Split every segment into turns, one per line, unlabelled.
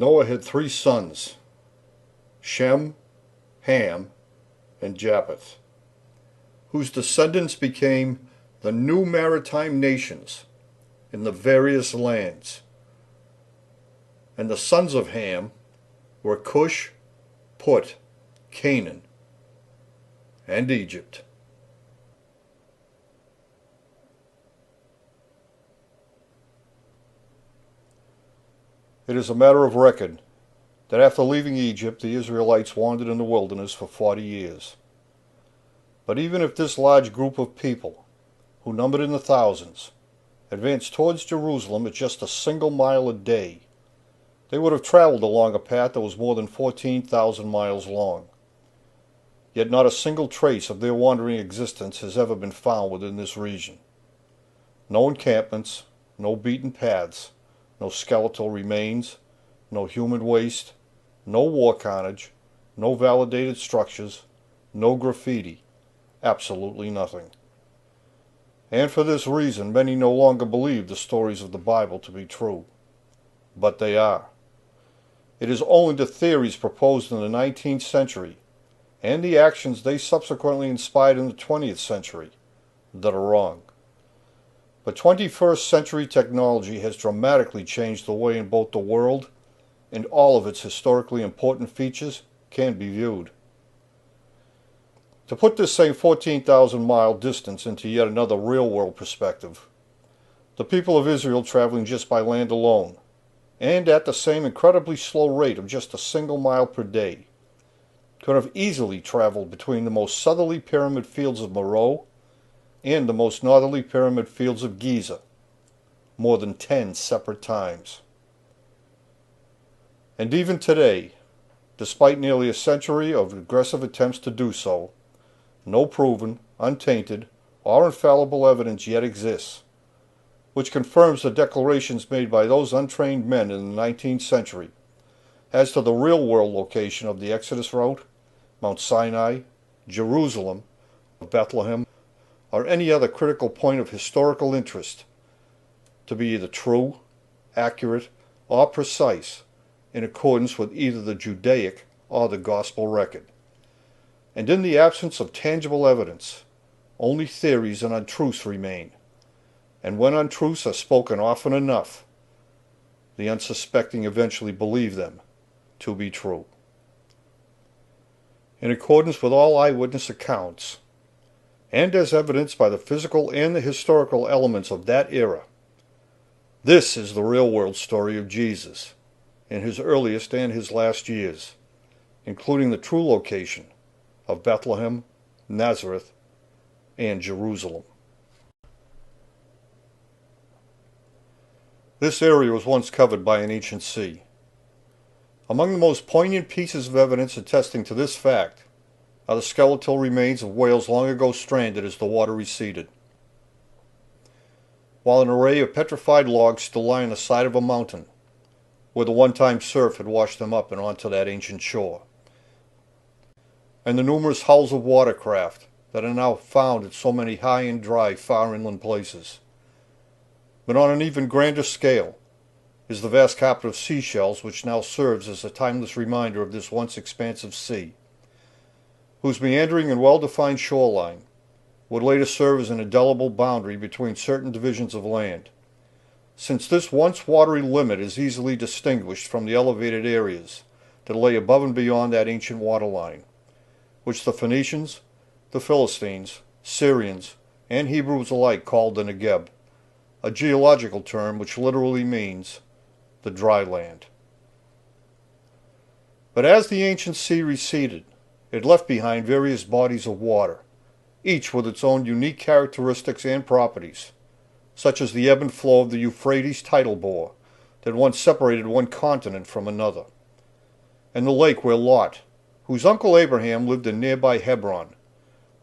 Noah had 3 sons, Shem, Ham, and Japheth, whose descendants became the new maritime nations in the various lands. And the sons of Ham were Cush, Put, Canaan, and Egypt. It is a matter of record that after leaving Egypt, the Israelites wandered in the wilderness for 40 years. But even if this large group of people, who numbered in the thousands, advanced towards Jerusalem at just a single mile a day, they would have traveled along a path that was more than 14,000 miles long. Yet not a single trace of their wandering existence has ever been found within this region. No encampments, no beaten paths, no skeletal remains, no human waste, no war carnage, no validated structures, no graffiti, absolutely nothing. And for this reason, many no longer believe the stories of the Bible to be true. But they are. It is only the theories proposed in the 19th century and the actions they subsequently inspired in the 20th century that are wrong. But 21st century technology has dramatically changed the way in both the world and all of its historically important features can be viewed. To put this same 14,000-mile distance into yet another real-world perspective, the people of Israel traveling just by land alone, and at the same incredibly slow rate of just a single mile per day, could have easily traveled between the most southerly pyramid fields of Morocco and the most northerly pyramid fields of Giza, more than 10 separate times. And even today, despite nearly a century of aggressive attempts to do so, no proven, untainted, or infallible evidence yet exists, which confirms the declarations made by those untrained men in the 19th century as to the real-world location of the Exodus route, Mount Sinai, Jerusalem, Bethlehem, or any other critical point of historical interest to be either true, accurate, or precise in accordance with either the Judaic or the Gospel record. And in the absence of tangible evidence, only theories and untruths remain. And when untruths are spoken often enough, the unsuspecting eventually believe them to be true. In accordance with all eyewitness accounts, and as evidenced by the physical and the historical elements of that era, this is the real-world story of Jesus in his earliest and his last years, including the true location of Bethlehem, Nazareth, and Jerusalem. This area was once covered by an ancient sea. Among the most poignant pieces of evidence attesting to this fact are the skeletal remains of whales long ago stranded as the water receded, while an array of petrified logs still lie on the side of a mountain where the one-time surf had washed them up and onto that ancient shore, and the numerous hulls of watercraft that are now found at so many high and dry far inland places. But on an even grander scale is the vast carpet of seashells which now serves as a timeless reminder of this once expansive sea, whose meandering and well-defined shoreline would later serve as an indelible boundary between certain divisions of land, since this once watery limit is easily distinguished from the elevated areas that lay above and beyond that ancient waterline, which the Phoenicians, the Philistines, Syrians, and Hebrews alike called the Negeb, a geological term which literally means the dry land. But as the ancient sea receded, it left behind various bodies of water, each with its own unique characteristics and properties, such as the ebb and flow of the Euphrates tidal bore that once separated one continent from another, and the lake where Lot, whose uncle Abraham lived in nearby Hebron,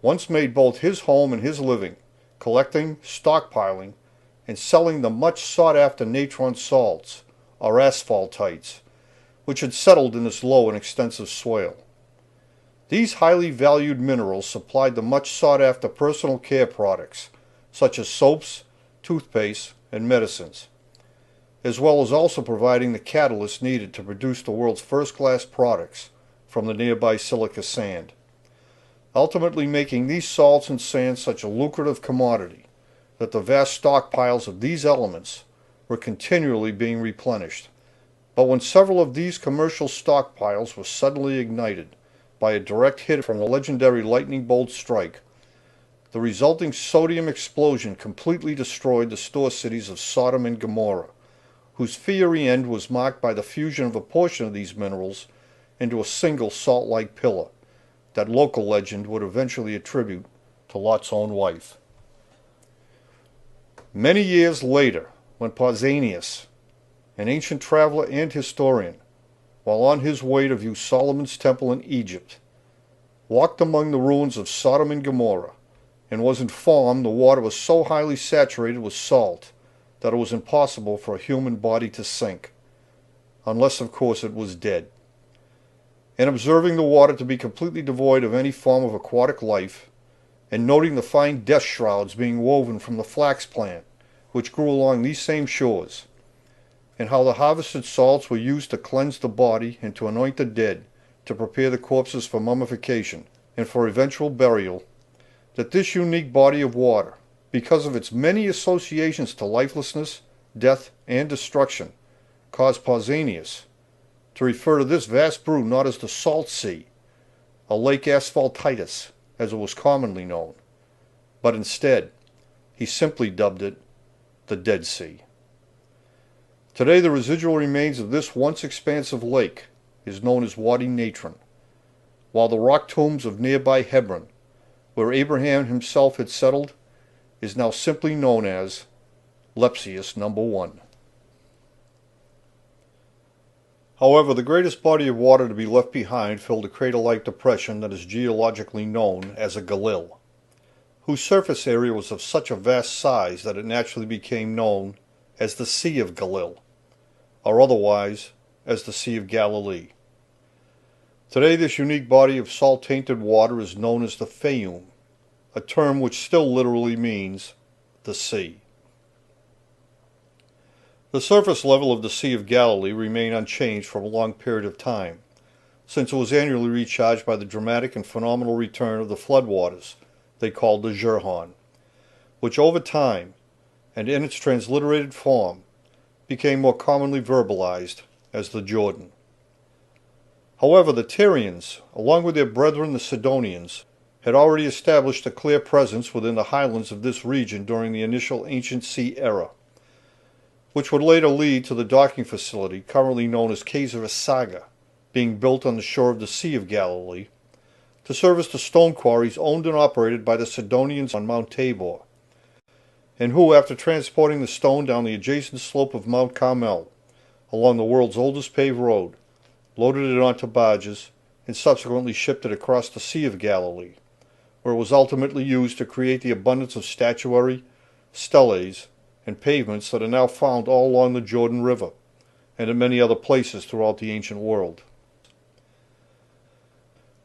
once made both his home and his living, collecting, stockpiling, and selling the much sought-after natron salts, or asphaltites, which had settled in this low and extensive swale. These highly valued minerals supplied the much sought-after personal care products, such as soaps, toothpaste, and medicines, as well as also providing the catalyst needed to produce the world's first-class products from the nearby silica sand, ultimately making these salts and sands such a lucrative commodity that the vast stockpiles of these elements were continually being replenished. But when several of these commercial stockpiles were suddenly ignited by a direct hit from the legendary lightning bolt strike, the resulting sodium explosion completely destroyed the store cities of Sodom and Gomorrah, whose fiery end was marked by the fusion of a portion of these minerals into a single salt-like pillar that local legend would eventually attribute to Lot's own wife. Many years later, when Pausanias, an ancient traveler and historian, while on his way to view Solomon's temple in Egypt, walked among the ruins of Sodom and Gomorrah, and was informed the water was so highly saturated with salt that it was impossible for a human body to sink, unless of course it was dead. And observing the water to be completely devoid of any form of aquatic life, and noting the fine death shrouds being woven from the flax plant, which grew along these same shores, and how the harvested salts were used to cleanse the body and to anoint the dead, to prepare the corpses for mummification and for eventual burial, that this unique body of water, because of its many associations to lifelessness, death, and destruction, caused Pausanias to refer to this vast brew not as the Salt Sea, a Lake Asphaltitis, as it was commonly known, but instead, he simply dubbed it the Dead Sea. Today, the residual remains of this once expansive lake is known as Wadi Natron, while the rock tombs of nearby Hebron, where Abraham himself had settled, is now simply known as Lepsius No. 1. However, the greatest body of water to be left behind filled a crater-like depression that is geologically known as a Galil, whose surface area was of such a vast size that it naturally became known as the Sea of Galilee, or otherwise as the Sea of Galilee. Today, this unique body of salt-tainted water is known as the Fayum, a term which still literally means the sea. The surface level of the Sea of Galilee remained unchanged for a long period of time, since it was annually recharged by the dramatic and phenomenal return of the floodwaters they called the Jurhan, which over time, and in its transliterated form, became more commonly verbalized as the Jordan. However, the Tyrians, along with their brethren the Sidonians, had already established a clear presence within the highlands of this region during the initial ancient sea era, which would later lead to the docking facility currently known as Kayseri Saga, being built on the shore of the Sea of Galilee, to service the stone quarries owned and operated by the Sidonians on Mount Tabor, and who, after transporting the stone down the adjacent slope of Mount Carmel, along the world's oldest paved road, loaded it onto barges, and subsequently shipped it across the Sea of Galilee, where it was ultimately used to create the abundance of statuary, steles, and pavements that are now found all along the Jordan River, and in many other places throughout the ancient world.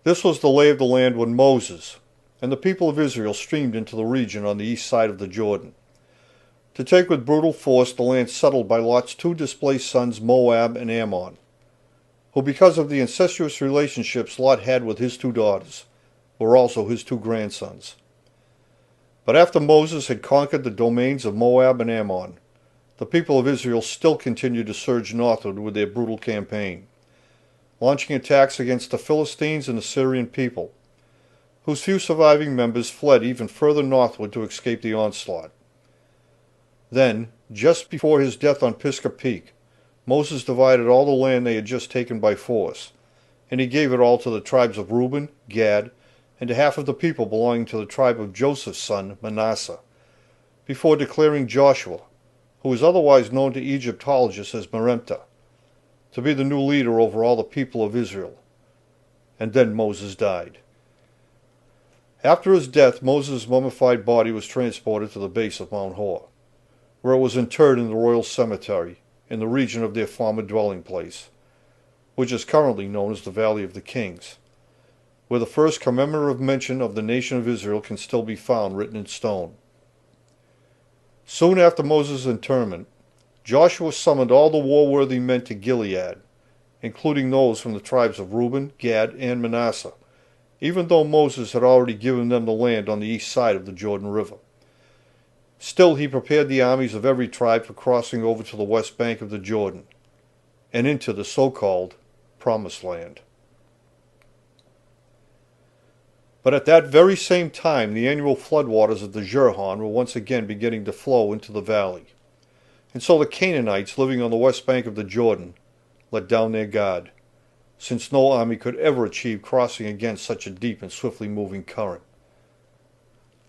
This was the lay of the land when Moses and the people of Israel streamed into the region on the east side of the Jordan, to take with brutal force the land settled by Lot's two displaced sons Moab and Ammon, who, because of the incestuous relationships Lot had with his two daughters, were also his two grandsons. But after Moses had conquered the domains of Moab and Ammon, the people of Israel still continued to surge northward with their brutal campaign, launching attacks against the Philistines and the Syrian people, whose few surviving members fled even further northward to escape the onslaught. Then, just before his death on Pisgah Peak, Moses divided all the land they had just taken by force, and he gave it all to the tribes of Reuben, Gad, and to half of the people belonging to the tribe of Joseph's son Manasseh, before declaring Joshua, who was otherwise known to Egyptologists as Meremptah, to be the new leader over all the people of Israel. And then Moses died. After his death, Moses' mummified body was transported to the base of Mount Hor, where it was interred in the royal cemetery in the region of their former dwelling place, which is currently known as the Valley of the Kings, where the first commemorative mention of the nation of Israel can still be found written in stone. Soon after Moses' interment, Joshua summoned all the war-worthy men to Gilead, including those from the tribes of Reuben, Gad, and Manasseh, even though Moses had already given them the land on the east side of the Jordan River. Still, he prepared the armies of every tribe for crossing over to the west bank of the Jordan and into the so-called Promised Land. But at that very same time, the annual floodwaters of the Jordan were once again beginning to flow into the valley. And so the Canaanites living on the west bank of the Jordan let down their guard, since no army could ever achieve crossing against such a deep and swiftly moving current.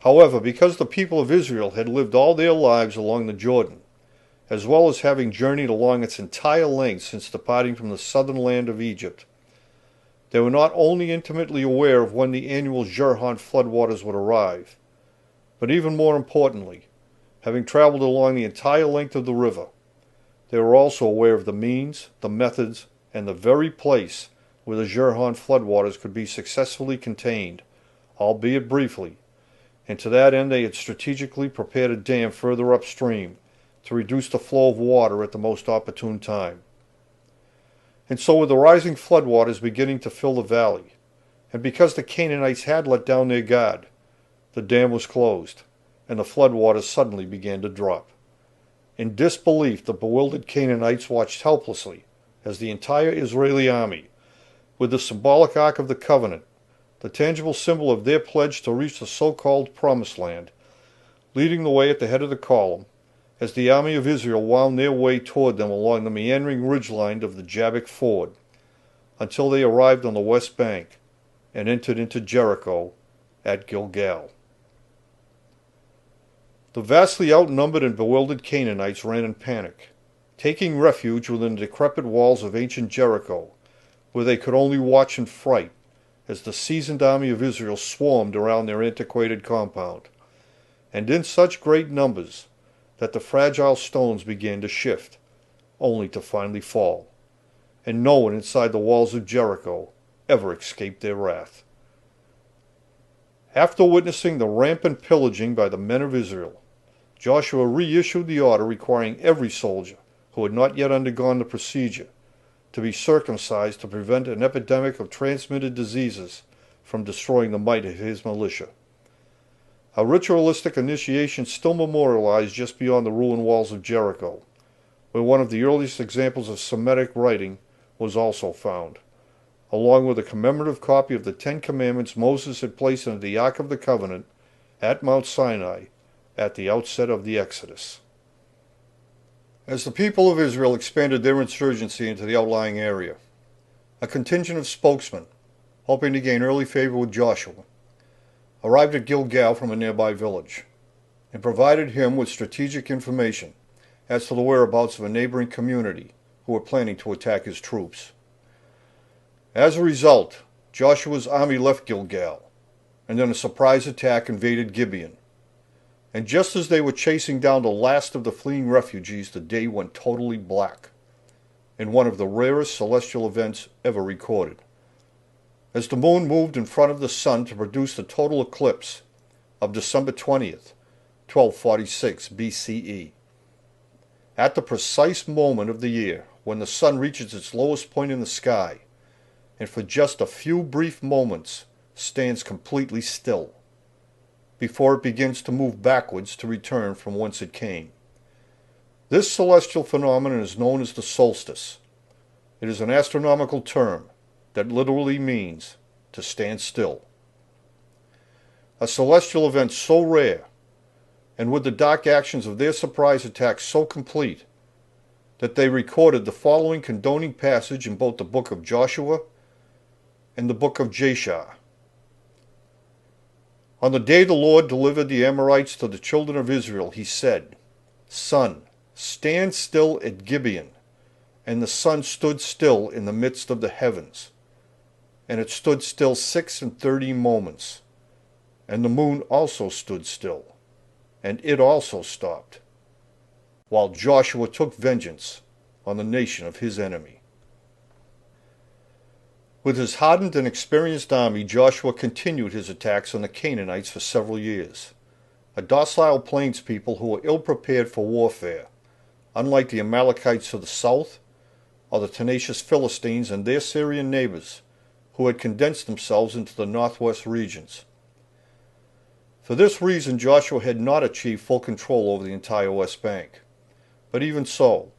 However, because the people of Israel had lived all their lives along the Jordan, as well as having journeyed along its entire length since departing from the southern land of Egypt, they were not only intimately aware of when the annual Jordan floodwaters would arrive, but even more importantly, having traveled along the entire length of the river, they were also aware of the means, the methods, and the very place where the Jordan floodwaters could be successfully contained, albeit briefly, and to that end they had strategically prepared a dam further upstream to reduce the flow of water at the most opportune time. And so with the rising floodwaters beginning to fill the valley, and because the Canaanites had let down their guard, the dam was closed, and the floodwaters suddenly began to drop. In disbelief, the bewildered Canaanites watched helplessly as the entire Israeli army, with the symbolic Ark of the Covenant, the tangible symbol of their pledge to reach the so-called Promised Land, leading the way at the head of the column, as the army of Israel wound their way toward them along the meandering ridgeline of the Jabbok Ford, until they arrived on the west bank and entered into Jericho at Gilgal. The vastly outnumbered and bewildered Canaanites ran in panic, taking refuge within the decrepit walls of ancient Jericho, where they could only watch in fright as the seasoned army of Israel swarmed around their antiquated compound, and in such great numbers that the fragile stones began to shift, only to finally fall, and no one inside the walls of Jericho ever escaped their wrath. After witnessing the rampant pillaging by the men of Israel, Joshua reissued the order requiring every soldier who had not yet undergone the procedure to be circumcised to prevent an epidemic of transmitted diseases from destroying the might of his militia. A ritualistic initiation still memorialized just beyond the ruined walls of Jericho, where one of the earliest examples of Semitic writing was also found, along with a commemorative copy of the Ten Commandments Moses had placed into the Ark of the Covenant at Mount Sinai at the outset of the Exodus. As the people of Israel expanded their insurgency into the outlying area, a contingent of spokesmen, hoping to gain early favor with Joshua, arrived at Gilgal from a nearby village, and provided him with strategic information as to the whereabouts of a neighboring community who were planning to attack his troops. As a result, Joshua's army left Gilgal, and then a surprise attack invaded Gibeon. And just as they were chasing down the last of the fleeing refugees, the day went totally black, in one of the rarest celestial events ever recorded, as the moon moved in front of the sun to produce the total eclipse of December 20th, 1246 BCE. At the precise moment of the year when the sun reaches its lowest point in the sky, and for just a few brief moments stands completely still, before it begins to move backwards to return from whence it came. This celestial phenomenon is known as the solstice. It is an astronomical term that literally means to stand still. A celestial event so rare, and with the dark actions of their surprise attack so complete, that they recorded the following condoning passage in both the book of Joshua and the book of Jashar. On the day the Lord delivered the Amorites to the children of Israel, he said, "Sun, stand still at Gibeon." And the sun stood still in the midst of the heavens. And it stood still 36 moments. And the moon also stood still, and it also stopped, while Joshua took vengeance on the nation of his enemy. With his hardened and experienced army, Joshua continued his attacks on the Canaanites for several years, a docile plains people who were ill-prepared for warfare, unlike the Amalekites to the south, or the tenacious Philistines and their Syrian neighbors, who had condensed themselves into the northwest regions. For this reason, Joshua had not achieved full control over the entire West Bank. But even so,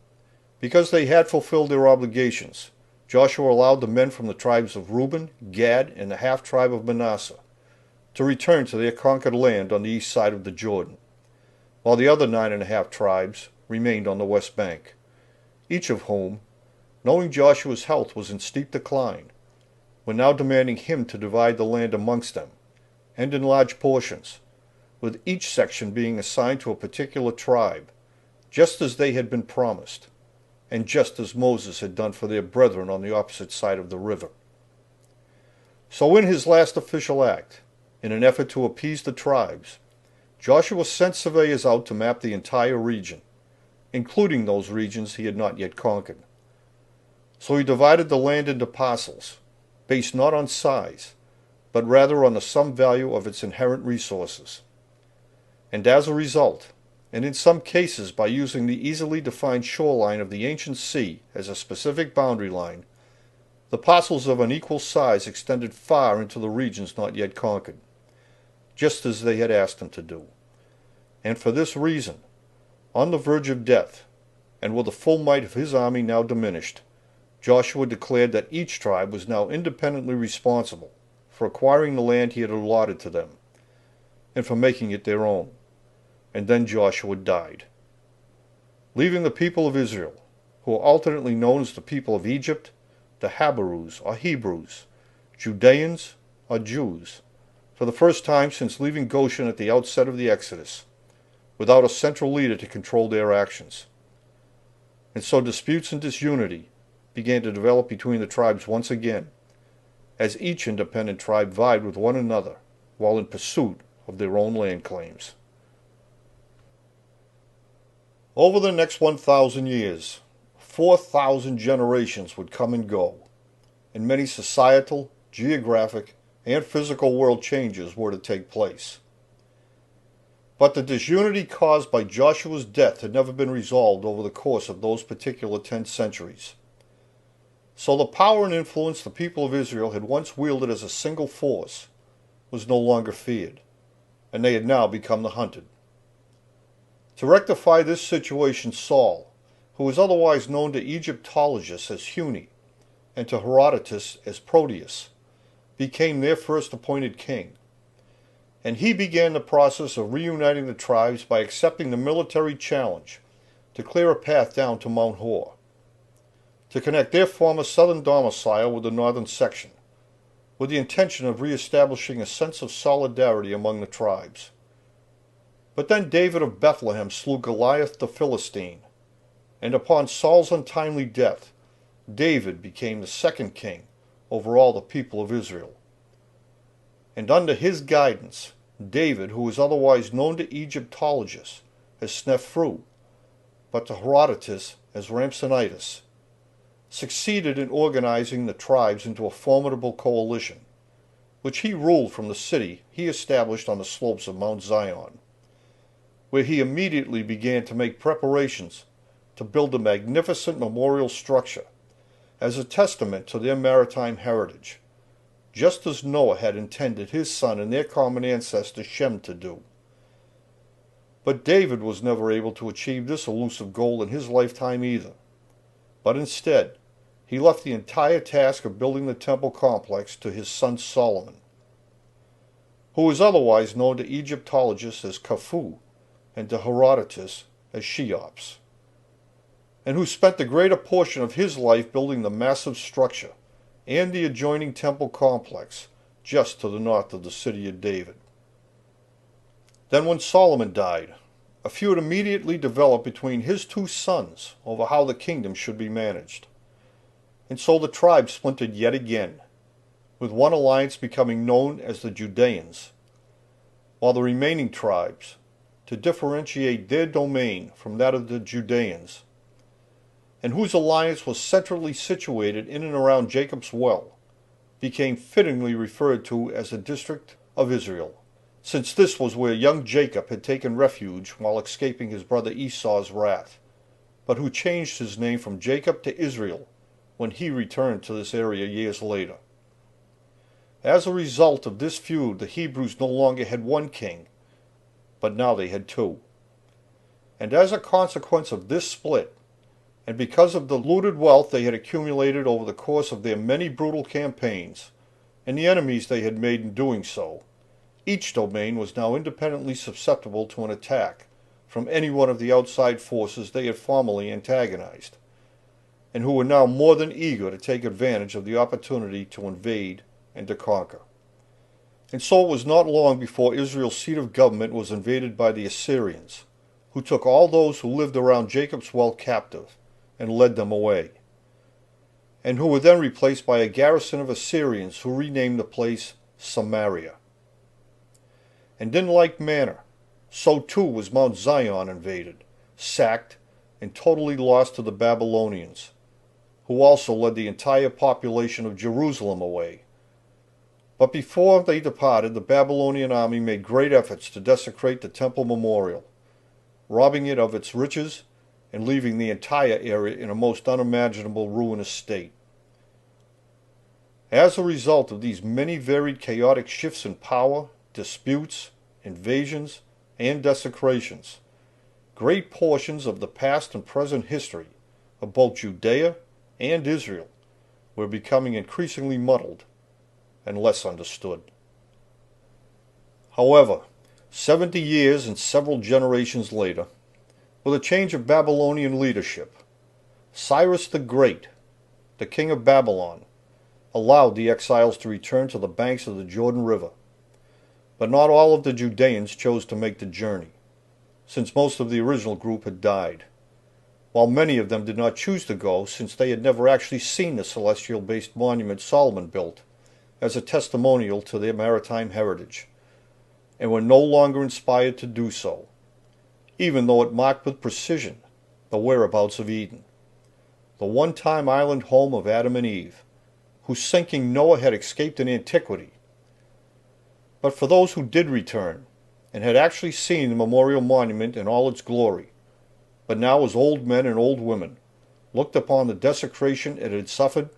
because they had fulfilled their obligations, Joshua allowed the men from the tribes of Reuben, Gad, and the half-tribe of Manasseh to return to their conquered land on the east side of the Jordan, while the other 9.5 tribes remained on the West Bank, each of whom, knowing Joshua's health was in steep decline, were now demanding him to divide the land amongst them, and in large portions, with each section being assigned to a particular tribe, just as they had been promised, and just as Moses had done for their brethren on the opposite side of the river. So in his last official act, in an effort to appease the tribes, Joshua sent surveyors out to map the entire region, including those regions he had not yet conquered. So he divided the land into parcels, based not on size, but rather on the sum value of its inherent resources. And as a result, and in some cases by using the easily defined shoreline of the ancient sea as a specific boundary line, the parcels of unequal size extended far into the regions not yet conquered, just as they had asked him to do. And for this reason, on the verge of death, and with the full might of his army now diminished, Joshua declared that each tribe was now independently responsible for acquiring the land he had allotted to them, and for making it their own. And then Joshua died, leaving the people of Israel, who are alternately known as the people of Egypt, the Habarus or Hebrews, Judeans or Jews, for the first time since leaving Goshen at the outset of the Exodus, without a central leader to control their actions. And so disputes and disunity began to develop between the tribes once again, as each independent tribe vied with one another while in pursuit of their own land claims. Over the next 1,000 years, 4,000 generations would come and go, and many societal, geographic, and physical world changes were to take place. But the disunity caused by Joshua's death had never been resolved over the course of those particular 10 centuries. So the power and influence the people of Israel had once wielded as a single force was no longer feared, and they had now become the hunted. To rectify this situation, Saul, who was otherwise known to Egyptologists as Huni and to Herodotus as Proteus, became their first appointed king. And he began the process of reuniting the tribes by accepting the military challenge to clear a path down to Mount Hor, to connect their former southern domicile with the northern section, with the intention of reestablishing a sense of solidarity among the tribes. But then David of Bethlehem slew Goliath the Philistine, and upon Saul's untimely death, David became the second king over all the people of Israel. And under his guidance, David, who was otherwise known to Egyptologists as Snefru, but to Herodotus as Ramsonitis, succeeded in organizing the tribes into a formidable coalition, which he ruled from the city he established on the slopes of Mount Zion, where he immediately began to make preparations to build a magnificent memorial structure as a testament to their maritime heritage, just as Noah had intended his son and their common ancestor Shem to do. But David was never able to achieve this elusive goal in his lifetime either, but instead he left the entire task of building the temple complex to his son Solomon, who was otherwise known to Egyptologists as Khufu and to Herodotus as Cheops, and who spent the greater portion of his life building the massive structure and the adjoining temple complex just to the north of the city of David. Then when Solomon died, a feud immediately developed between his 2 sons over how the kingdom should be managed. And so the tribes splintered yet again, with one alliance becoming known as the Judeans, while the remaining tribes, to differentiate their domain from that of the Judeans, and whose alliance was centrally situated in and around Jacob's well, became fittingly referred to as the district of Israel, since this was where young Jacob had taken refuge while escaping his brother Esau's wrath, but who changed his name from Jacob to Israel when he returned to this area years later. As a result of this feud, the Hebrews no longer had one king, but now they had two. And as a consequence of this split, and because of the looted wealth they had accumulated over the course of their many brutal campaigns, and the enemies they had made in doing so, each domain was now independently susceptible to an attack from any one of the outside forces they had formerly antagonized, and who were now more than eager to take advantage of the opportunity to invade and to conquer. And so it was not long before Israel's seat of government was invaded by the Assyrians, who took all those who lived around Jacob's well captive and led them away, and who were then replaced by a garrison of Assyrians who renamed the place Samaria. And in like manner, so too was Mount Zion invaded, sacked, and totally lost to the Babylonians, who also led the entire population of Jerusalem away. But before they departed, the Babylonian army made great efforts to desecrate the temple memorial, robbing it of its riches and leaving the entire area in a most unimaginable ruinous state. As a result of these many varied chaotic shifts in power, disputes, invasions, and desecrations, great portions of the past and present history of both Judea and Israel were becoming increasingly muddled and less understood. However, 70 years and several generations later, with a change of Babylonian leadership, Cyrus the Great, the king of Babylon, allowed the exiles to return to the banks of the Jordan River. But not all of the Judeans chose to make the journey, since most of the original group had died, while many of them did not choose to go since they had never actually seen the celestial-based monument Solomon built as a testimonial to their maritime heritage, and were no longer inspired to do so, even though it marked with precision the whereabouts of Eden, the one-time island home of Adam and Eve, whose sinking Noah had escaped in antiquity. But for those who did return, and had actually seen the memorial monument in all its glory, but now as old men and old women looked upon the desecration it had suffered,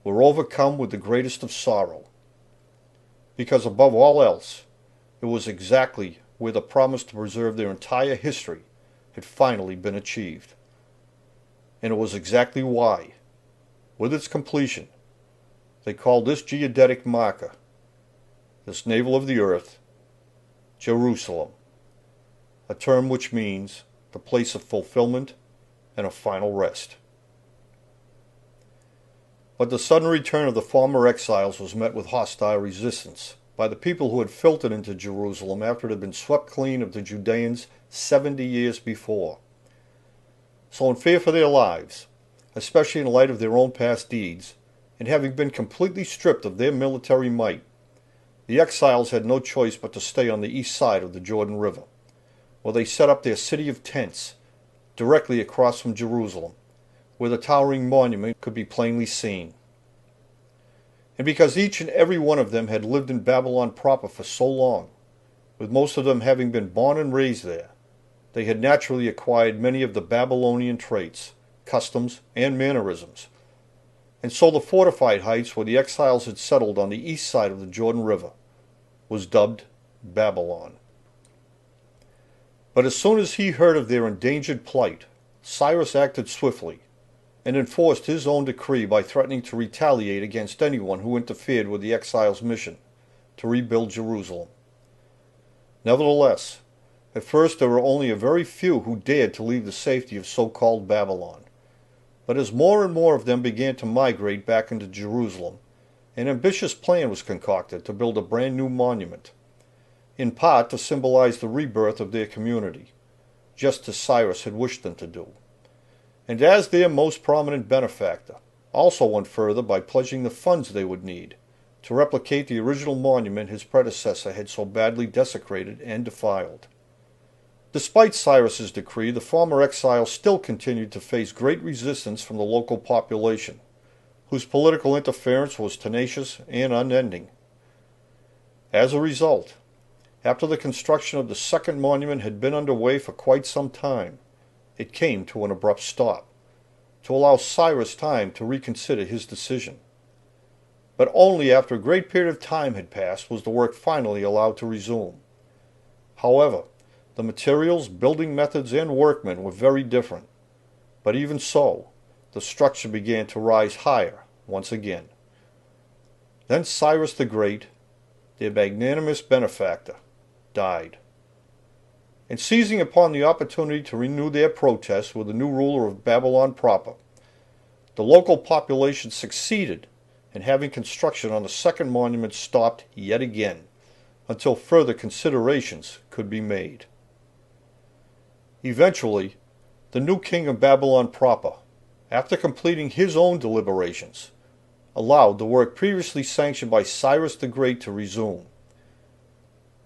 were overcome with the greatest of sorrow. Because above all else, it was exactly where the promise to preserve their entire history had finally been achieved. And it was exactly why, with its completion, they called this geodetic marker, this navel of the earth, Jerusalem, a term which means the place of fulfillment and of final rest. But the sudden return of the former exiles was met with hostile resistance by the people who had filtered into Jerusalem after it had been swept clean of the Judeans 70 years before. So in fear for their lives, especially in light of their own past deeds, and having been completely stripped of their military might, the exiles had no choice but to stay on the east side of the Jordan River, where they set up their city of tents directly across from Jerusalem, where the towering monument could be plainly seen. And because each and every one of them had lived in Babylon proper for so long, with most of them having been born and raised there, they had naturally acquired many of the Babylonian traits, customs, and mannerisms. And so the fortified heights where the exiles had settled on the east side of the Jordan River was dubbed Babylon. But as soon as he heard of their endangered plight, Cyrus acted swiftly and enforced his own decree by threatening to retaliate against anyone who interfered with the exiles' mission to rebuild Jerusalem. Nevertheless, at first there were only a very few who dared to leave the safety of so-called Babylon. But as more and more of them began to migrate back into Jerusalem, an ambitious plan was concocted to build a brand new monument, in part to symbolize the rebirth of their community, just as Cyrus had wished them to do. And as their most prominent benefactor, also went further by pledging the funds they would need to replicate the original monument his predecessor had so badly desecrated and defiled. Despite Cyrus's decree, the former exiles still continued to face great resistance from the local population, whose political interference was tenacious and unending. As a result, after the construction of the second monument had been underway for quite some time, it came to an abrupt stop, to allow Cyrus time to reconsider his decision. But only after a great period of time had passed was the work finally allowed to resume. However, the materials, building methods, and workmen were very different. But even so, the structure began to rise higher once again. Then Cyrus the Great, their magnanimous benefactor, died. And seizing upon the opportunity to renew their protests with the new ruler of Babylon proper, the local population succeeded in having construction on the second monument stopped yet again, until further considerations could be made. Eventually, the new king of Babylon proper, after completing his own deliberations, allowed the work previously sanctioned by Cyrus the Great to resume.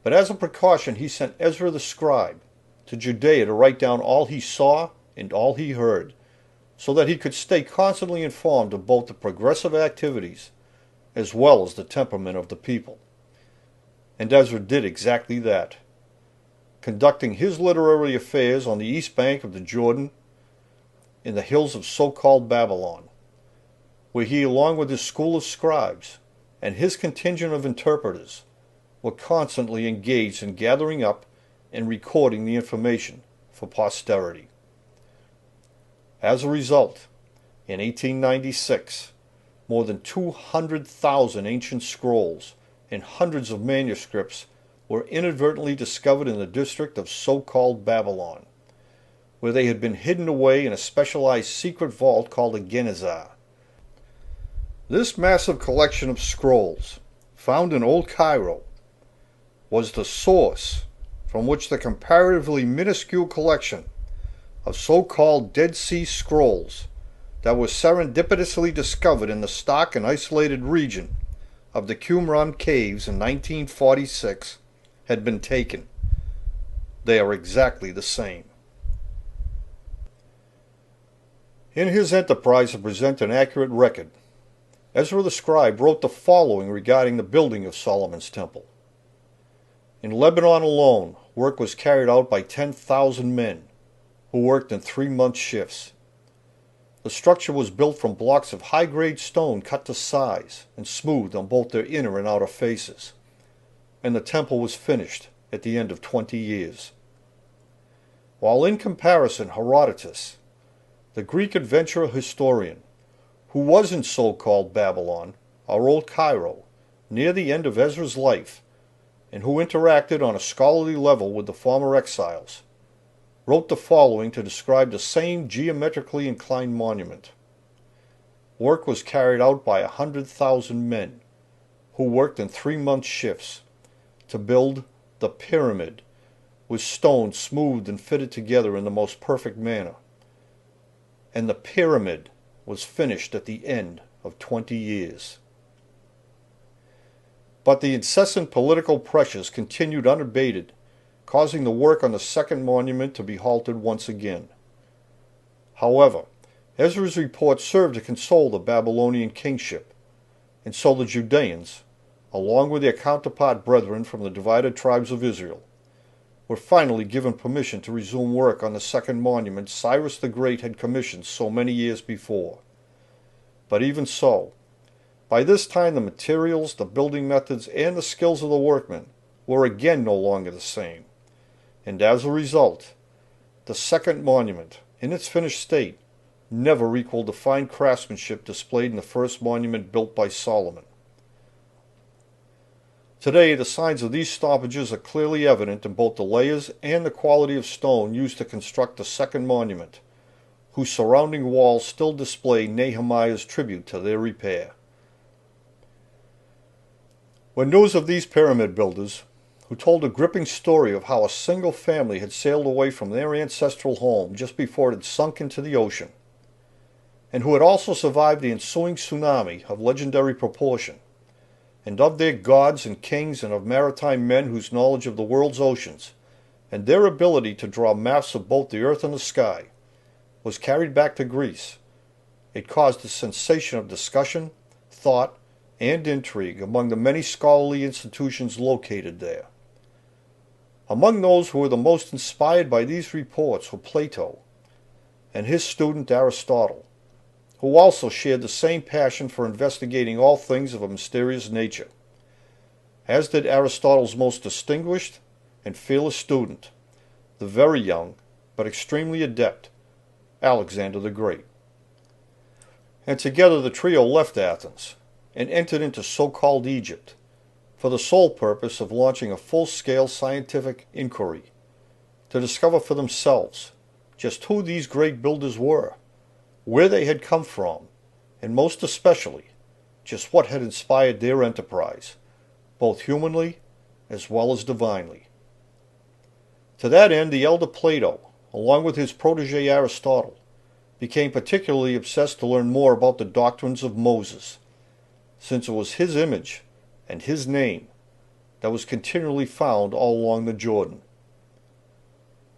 But as a precaution, he sent Ezra the scribe to Judea to write down all he saw and all he heard, so that he could stay constantly informed of both the progressive activities as well as the temperament of the people. And Ezra did exactly that, conducting his literary affairs on the east bank of the Jordan in the hills of so-called Babylon, where he, along with his school of scribes and his contingent of interpreters, were constantly engaged in gathering up and recording the information for posterity. As a result, in 1896, more than 200,000 ancient scrolls and hundreds of manuscripts were inadvertently discovered in the district of so-called Babylon, where they had been hidden away in a specialized secret vault called a Gaza. This massive collection of scrolls, found in Old Cairo, was the source from which the comparatively minuscule collection of so-called Dead Sea Scrolls that was serendipitously discovered in the stark and isolated region of the Qumran Caves in 1946 had been taken. They are exactly the same. In his enterprise to present an accurate record, Ezra the scribe wrote the following regarding the building of Solomon's temple. In Lebanon alone, work was carried out by 10,000 men, who worked in 3-month shifts. The structure was built from blocks of high-grade stone cut to size and smoothed on both their inner and outer faces, and the temple was finished at the end of 20 years. While in comparison, Herodotus, the Greek adventurer historian, who was in so-called Babylon, or Old Cairo, near the end of Ezra's life, and who interacted on a scholarly level with the former exiles, wrote the following to describe the same geometrically inclined monument. Work was carried out by 100,000 men, who worked in 3-month shifts, to build the pyramid, with stones smoothed and fitted together in the most perfect manner. And the pyramid was finished at the end of 20 years. But the incessant political pressures continued unabated, causing the work on the second monument to be halted once again. However, Ezra's report served to console the Babylonian kingship, and so the Judeans, along with their counterpart brethren from the divided tribes of Israel, were finally given permission to resume work on the second monument Cyrus the Great had commissioned so many years before. But even so, by this time the materials, the building methods, and the skills of the workmen were again no longer the same, and as a result, the second monument, in its finished state, never equaled the fine craftsmanship displayed in the first monument built by Solomon. Today, the signs of these stoppages are clearly evident in both the layers and the quality of stone used to construct the second monument, whose surrounding walls still display Nehemiah's tribute to their repair. When news of these pyramid builders, who told a gripping story of how a single family had sailed away from their ancestral home just before it had sunk into the ocean, and who had also survived the ensuing tsunami of legendary proportion, and of their gods and kings and of maritime men whose knowledge of the world's oceans, and their ability to draw maps of both the earth and the sky, was carried back to Greece, it caused a sensation of discussion, thought, and intrigue among the many scholarly institutions located there. Among those who were the most inspired by these reports were Plato, and his student Aristotle, who also shared the same passion for investigating all things of a mysterious nature, as did Aristotle's most distinguished and fearless student, the very young but extremely adept Alexander the Great. And together the trio left Athens and entered into so-called Egypt for the sole purpose of launching a full-scale scientific inquiry to discover for themselves just who these great builders were, where they had come from, and most especially, just what had inspired their enterprise, both humanly as well as divinely. To that end, the elder Plato, along with his protege Aristotle, became particularly obsessed to learn more about the doctrines of Moses, since it was his image and his name that was continually found all along the Jordan.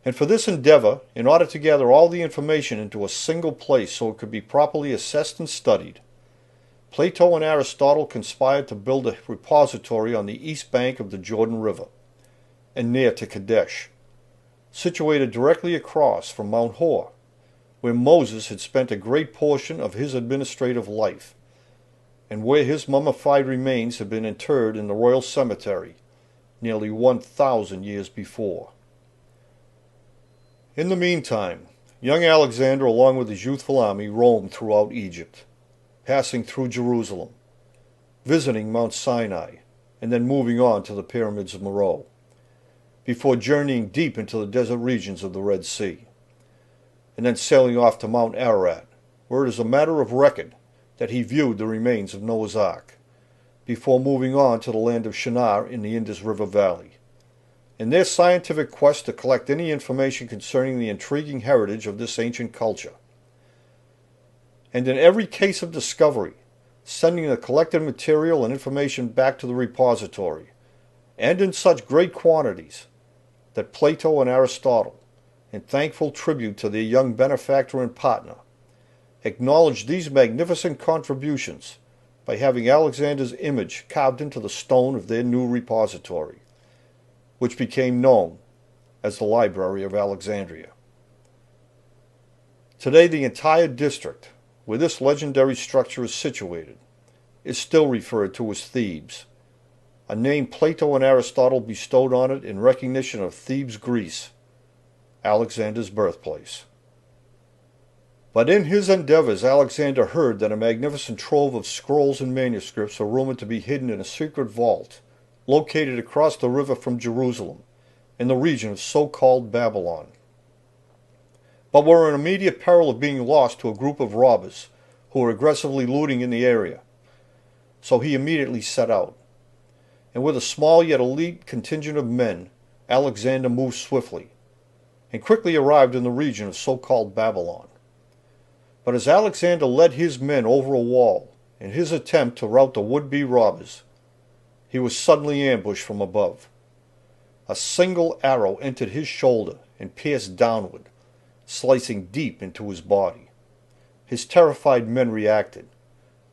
And for this endeavor, in order to gather all the information into a single place so it could be properly assessed and studied, Plato and Aristotle conspired to build a repository on the east bank of the Jordan River, and near to Kadesh, situated directly across from Mount Hor, where Moses had spent a great portion of his administrative life, and where his mummified remains had been interred in the royal cemetery nearly 1,000 years before. In the meantime, young Alexander, along with his youthful army, roamed throughout Egypt, passing through Jerusalem, visiting Mount Sinai, and then moving on to the pyramids of Meroe, before journeying deep into the desert regions of the Red Sea, and then sailing off to Mount Ararat, where it is a matter of record that he viewed the remains of Noah's Ark, before moving on to the land of Shinar in the Indus River Valley, in their scientific quest to collect any information concerning the intriguing heritage of this ancient culture. And in every case of discovery, sending the collected material and information back to the repository, and in such great quantities that Plato and Aristotle, in thankful tribute to their young benefactor and partner, acknowledged these magnificent contributions by having Alexander's image carved into the stone of their new repository, which became known as the Library of Alexandria. Today, the entire district where this legendary structure is situated is still referred to as Thebes, a name Plato and Aristotle bestowed on it in recognition of Thebes, Greece, Alexander's birthplace. But in his endeavors, Alexander heard that a magnificent trove of scrolls and manuscripts were rumored to be hidden in a secret vault located across the river from Jerusalem, in the region of so-called Babylon, but were in immediate peril of being lost to a group of robbers who were aggressively looting in the area. So he immediately set out, and with a small yet elite contingent of men, Alexander moved swiftly, and quickly arrived in the region of so-called Babylon. But as Alexander led his men over a wall in his attempt to rout the would-be robbers, he was suddenly ambushed from above. A single arrow entered his shoulder and pierced downward, slicing deep into his body. His terrified men reacted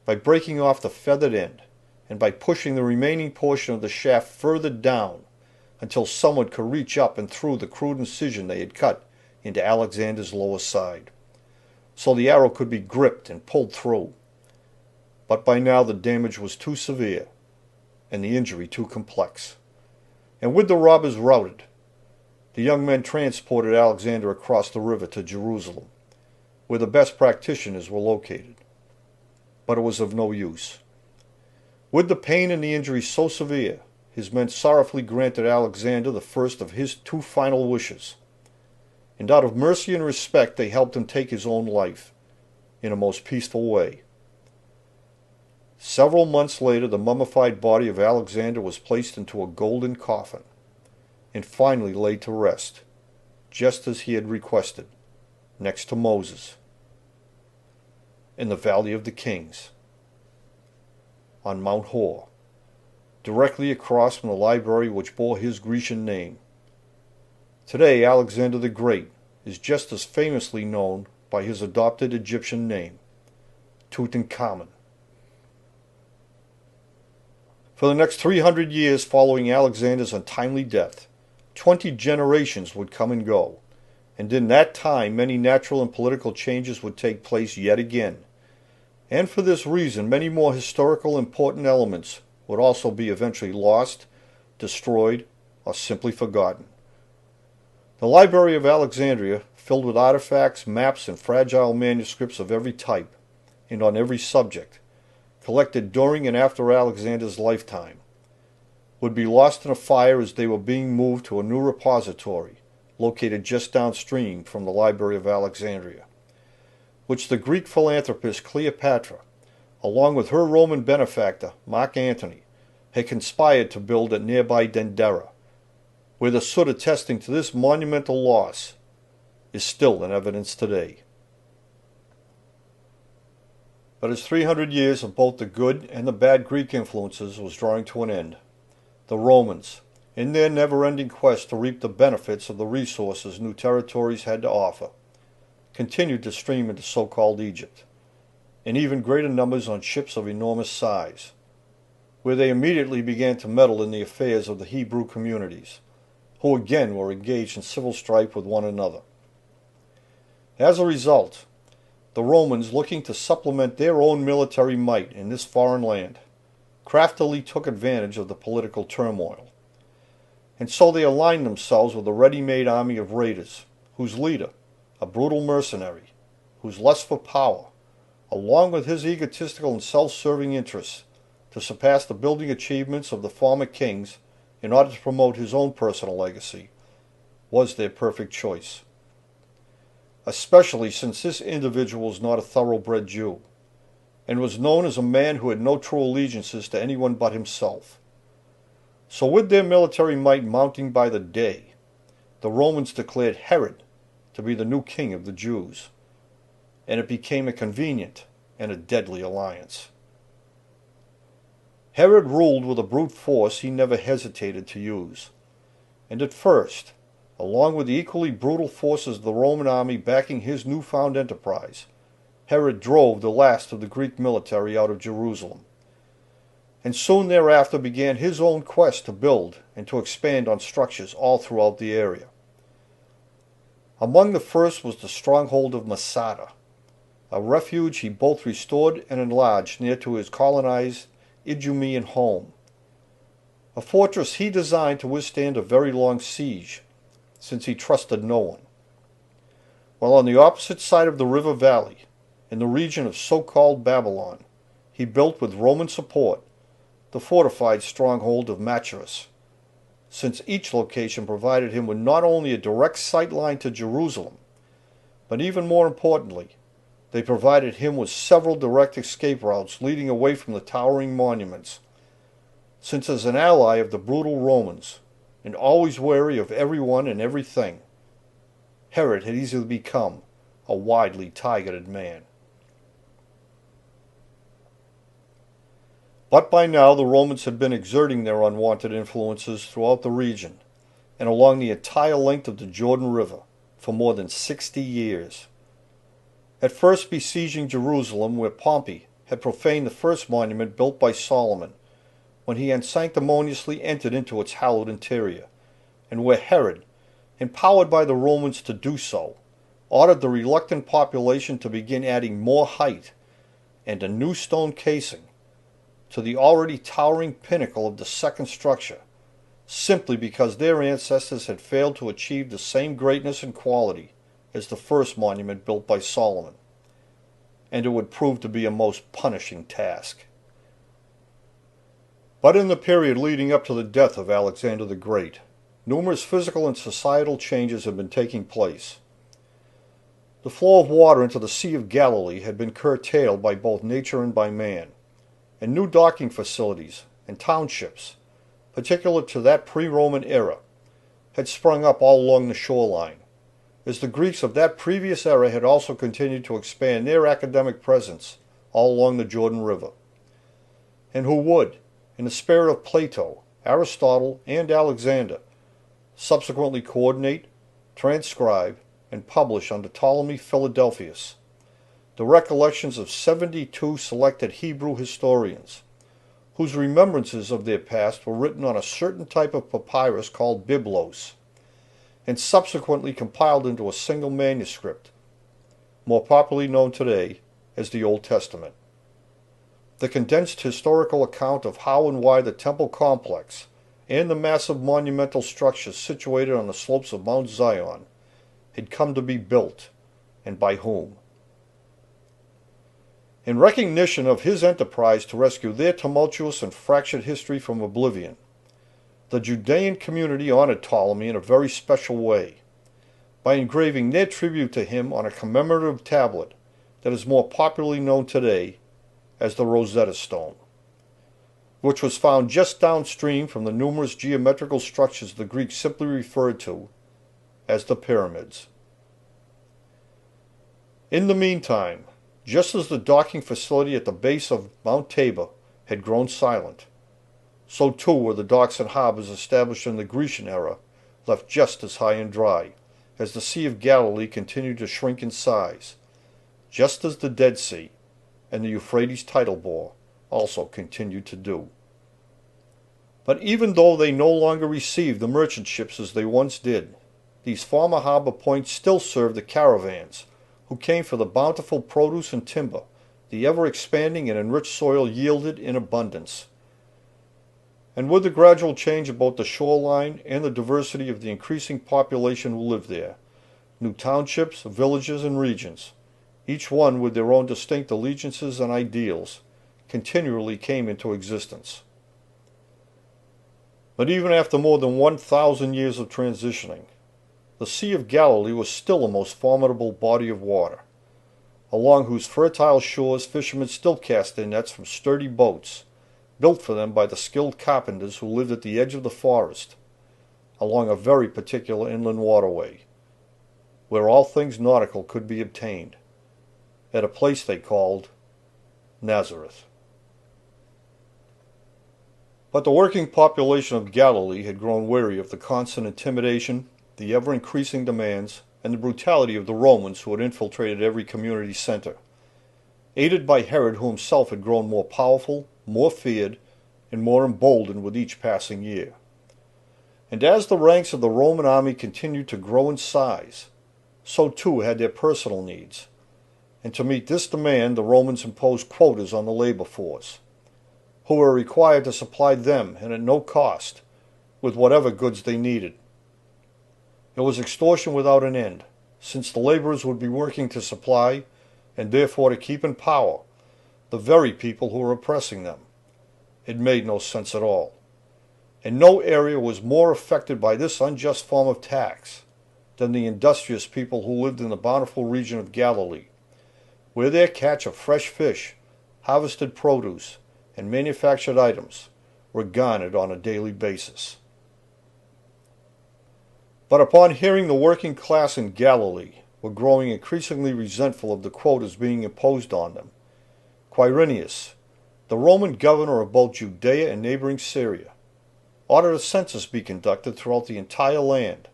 by breaking off the feathered end and by pushing the remaining portion of the shaft further down until someone could reach up and through the crude incision they had cut into Alexander's lower side, so the arrow could be gripped and pulled through. But by now the damage was too severe and the injury too complex. And with the robbers routed, the young men transported Alexander across the river to Jerusalem, where the best practitioners were located. But it was of no use. With the pain and the injury so severe, his men sorrowfully granted Alexander the first of his two final wishes, and out of mercy and respect they helped him take his own life in a most peaceful way. Several months later, the mummified body of Alexander was placed into a golden coffin and finally laid to rest, just as he had requested, next to Moses, in the Valley of the Kings, on Mount Hor, directly across from the library which bore his Grecian name. Today, Alexander the Great is just as famously known by his adopted Egyptian name, Tutankhamun. For the next 300 years following Alexander's untimely death, 20 generations would come and go, and in that time many natural and political changes would take place yet again. And for this reason, many more historical important elements would also be eventually lost, destroyed, or simply forgotten. The Library of Alexandria, filled with artifacts, maps, and fragile manuscripts of every type, and on every subject, collected during and after Alexander's lifetime, would be lost in a fire as they were being moved to a new repository located just downstream from the Library of Alexandria, which the Greek philanthropist Cleopatra, along with her Roman benefactor Mark Antony, had conspired to build at nearby Dendera, where the soot attesting to this monumental loss is still in evidence today. But as 300 years of both the good and the bad Greek influences was drawing to an end, the Romans, in their never-ending quest to reap the benefits of the resources new territories had to offer, continued to stream into so-called Egypt, in even greater numbers on ships of enormous size, where they immediately began to meddle in the affairs of the Hebrew communities, who again were engaged in civil strife with one another. As a result, the Romans, looking to supplement their own military might in this foreign land, craftily took advantage of the political turmoil. And so they aligned themselves with a ready-made army of raiders, whose leader, a brutal mercenary, whose lust for power, along with his egotistical and self-serving interests, to surpass the building achievements of the former kings in order to promote his own personal legacy, was their perfect choice. Especially since this individual was not a thoroughbred Jew, and was known as a man who had no true allegiances to anyone but himself. So with their military might mounting by the day, the Romans declared Herod to be the new king of the Jews, and it became a convenient and a deadly alliance. Herod ruled with a brute force he never hesitated to use, and at first, along with the equally brutal forces of the Roman army backing his newfound enterprise, Herod drove the last of the Greek military out of Jerusalem, and soon thereafter began his own quest to build and to expand on structures all throughout the area. Among the first was the stronghold of Masada, a refuge he both restored and enlarged near to his colonized Idumean home, a fortress he designed to withstand a very long siege, since he trusted no one. While on the opposite side of the river valley, in the region of so-called Babylon, he built with Roman support the fortified stronghold of Machaerus, since each location provided him with not only a direct sight line to Jerusalem, but even more importantly, they provided him with several direct escape routes leading away from the towering monuments, since as an ally of the brutal Romans, and always wary of everyone and everything, Herod had easily become a widely targeted man. But by now the Romans had been exerting their unwanted influences throughout the region and along the entire length of the Jordan River for more than 60 years. At first besieging Jerusalem, where Pompey had profaned the first monument built by Solomon when he unsanctimoniously entered into its hallowed interior, and where Herod, empowered by the Romans to do so, ordered the reluctant population to begin adding more height and a new stone casing to the already towering pinnacle of the second structure, simply because their ancestors had failed to achieve the same greatness and quality as the first monument built by Solomon, and it would prove to be a most punishing task. But in the period leading up to the death of Alexander the Great, numerous physical and societal changes had been taking place. The flow of water into the Sea of Galilee had been curtailed by both nature and by man, and new docking facilities and townships, particular to that pre-Roman era, had sprung up all along the shoreline, as the Greeks of that previous era had also continued to expand their academic presence all along the Jordan River, and who would, in the spirit of Plato, Aristotle, and Alexander, subsequently coordinate, transcribe, and publish under Ptolemy Philadelphus the recollections of 72 selected Hebrew historians, whose remembrances of their past were written on a certain type of papyrus called biblos, and subsequently compiled into a single manuscript, more popularly known today as the Old Testament. The condensed historical account of how and why the temple complex and the massive monumental structures situated on the slopes of Mount Zion had come to be built, and by whom. In recognition of his enterprise to rescue their tumultuous and fractured history from oblivion, the Judean community honored Ptolemy in a very special way, by engraving their tribute to him on a commemorative tablet that is more popularly known today as the Rosetta Stone, which was found just downstream from the numerous geometrical structures the Greeks simply referred to as the pyramids. In the meantime, just as the docking facility at the base of Mount Tabor had grown silent, so too were the docks and harbors established in the Grecian era left just as high and dry, as the Sea of Galilee continued to shrink in size, just as the Dead Sea and the Euphrates tidal bore also continued to do. But even though they no longer received the merchant ships as they once did, these former harbor points still served the caravans who came for the bountiful produce and timber the ever-expanding and enriched soil yielded in abundance. And with the gradual change about the shoreline and the diversity of the increasing population who lived there, new townships, villages, and regions, each one with their own distinct allegiances and ideals, continually came into existence. But even after more than 1,000 years of transitioning, the Sea of Galilee was still a most formidable body of water, along whose fertile shores fishermen still cast their nets from sturdy boats, built for them by the skilled carpenters who lived at the edge of the forest, along a very particular inland waterway, where all things nautical could be obtained, at a place they called Nazareth. But the working population of Galilee had grown weary of the constant intimidation, the ever-increasing demands, and the brutality of the Romans who had infiltrated every community center, aided by Herod, who himself had grown more powerful, more feared, and more emboldened with each passing year. And as the ranks of the Roman army continued to grow in size, so too had their personal needs, and to meet this demand the Romans imposed quotas on the labor force, who were required to supply them, and at no cost, with whatever goods they needed. It was extortion without an end, since the laborers would be working to supply, and therefore to keep in power, the very people who were oppressing them. It made no sense at all. And no area was more affected by this unjust form of tax than the industrious people who lived in the bountiful region of Galilee, where their catch of fresh fish, harvested produce, and manufactured items were garnered on a daily basis. But upon hearing the working class in Galilee were growing increasingly resentful of the quotas being imposed on them, Quirinius, the Roman governor of both Judea and neighboring Syria, ordered a census be conducted throughout the entire land,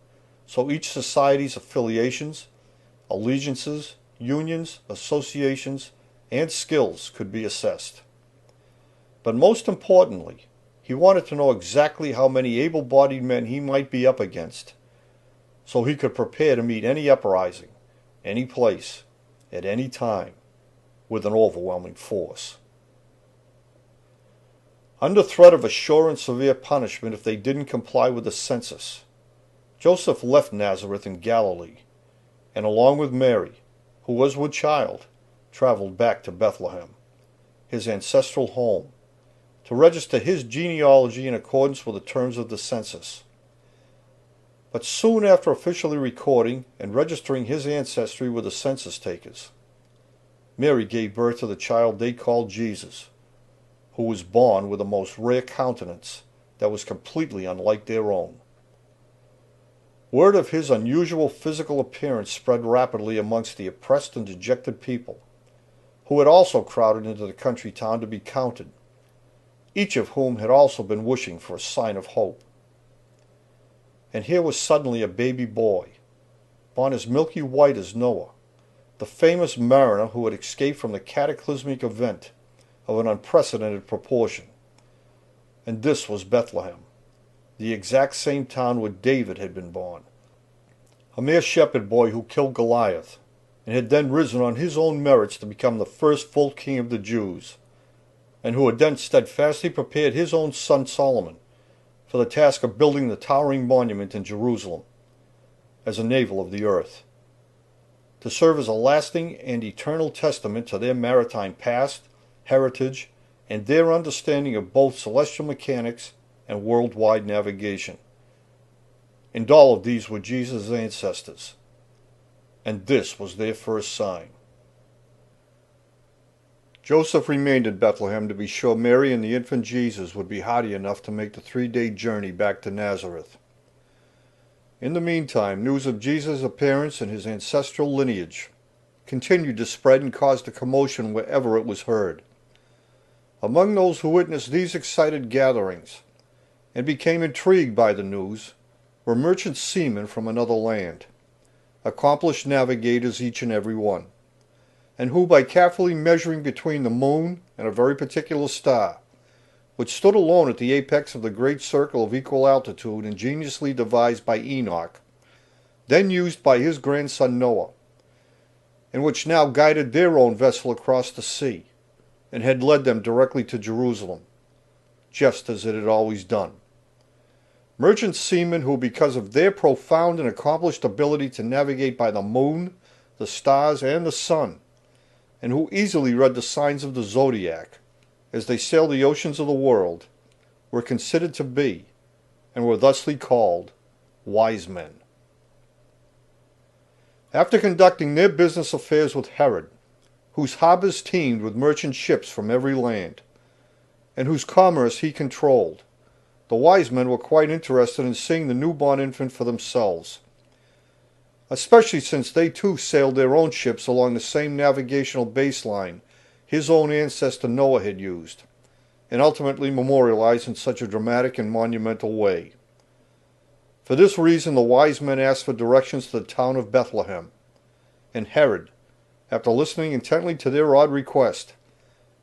so each society's affiliations, allegiances, unions, associations, and skills could be assessed. But most importantly, he wanted to know exactly how many able-bodied men he might be up against, so he could prepare to meet any uprising, any place, at any time, with an overwhelming force. Under threat of a sure and severe punishment if they didn't comply with the census, Joseph left Nazareth in Galilee, and along with Mary, who was with child, traveled back to Bethlehem, his ancestral home, to register his genealogy in accordance with the terms of the census. But soon after officially recording and registering his ancestry with the census takers, Mary gave birth to the child they called Jesus, who was born with a most rare countenance that was completely unlike their own. Word of his unusual physical appearance spread rapidly amongst the oppressed and dejected people, who had also crowded into the country town to be counted, each of whom had also been wishing for a sign of hope. And here was suddenly a baby boy, born as milky white as Noah, the famous mariner who had escaped from the cataclysmic event of an unprecedented proportion. And this was Bethlehem, the exact same town where David had been born, a mere shepherd boy who killed Goliath, and had then risen on his own merits to become the first full king of the Jews, and who had then steadfastly prepared his own son Solomon for the task of building the towering monument in Jerusalem as a navel of the earth, to serve as a lasting and eternal testament to their maritime past, heritage, and their understanding of both celestial mechanics and worldwide navigation. And all of these were Jesus' ancestors, and this was their first sign. Joseph remained in Bethlehem to be sure Mary and the infant Jesus would be hardy enough to make the 3-day journey back to Nazareth. In the meantime, news of Jesus' appearance and his ancestral lineage continued to spread and caused a commotion wherever it was heard. Among those who witnessed these excited gatherings and became intrigued by the news were merchant seamen from another land, accomplished navigators each and every one, and who, by carefully measuring between the moon and a very particular star, which stood alone at the apex of the great circle of equal altitude ingeniously devised by Enoch, then used by his grandson Noah, and which now guided their own vessel across the sea, and had led them directly to Jerusalem, just as it had always done. Merchant seamen who, because of their profound and accomplished ability to navigate by the moon, the stars, and the sun, and who easily read the signs of the zodiac as they sailed the oceans of the world, were considered to be, and were thusly called, wise men. After conducting their business affairs with Herod, whose harbors teemed with merchant ships from every land, and whose commerce he controlled, the wise men were quite interested in seeing the newborn infant for themselves, especially since they too sailed their own ships along the same navigational baseline his own ancestor Noah had used, and ultimately memorialized in such a dramatic and monumental way. For this reason, the wise men asked for directions to the town of Bethlehem, and Herod, after listening intently to their odd request,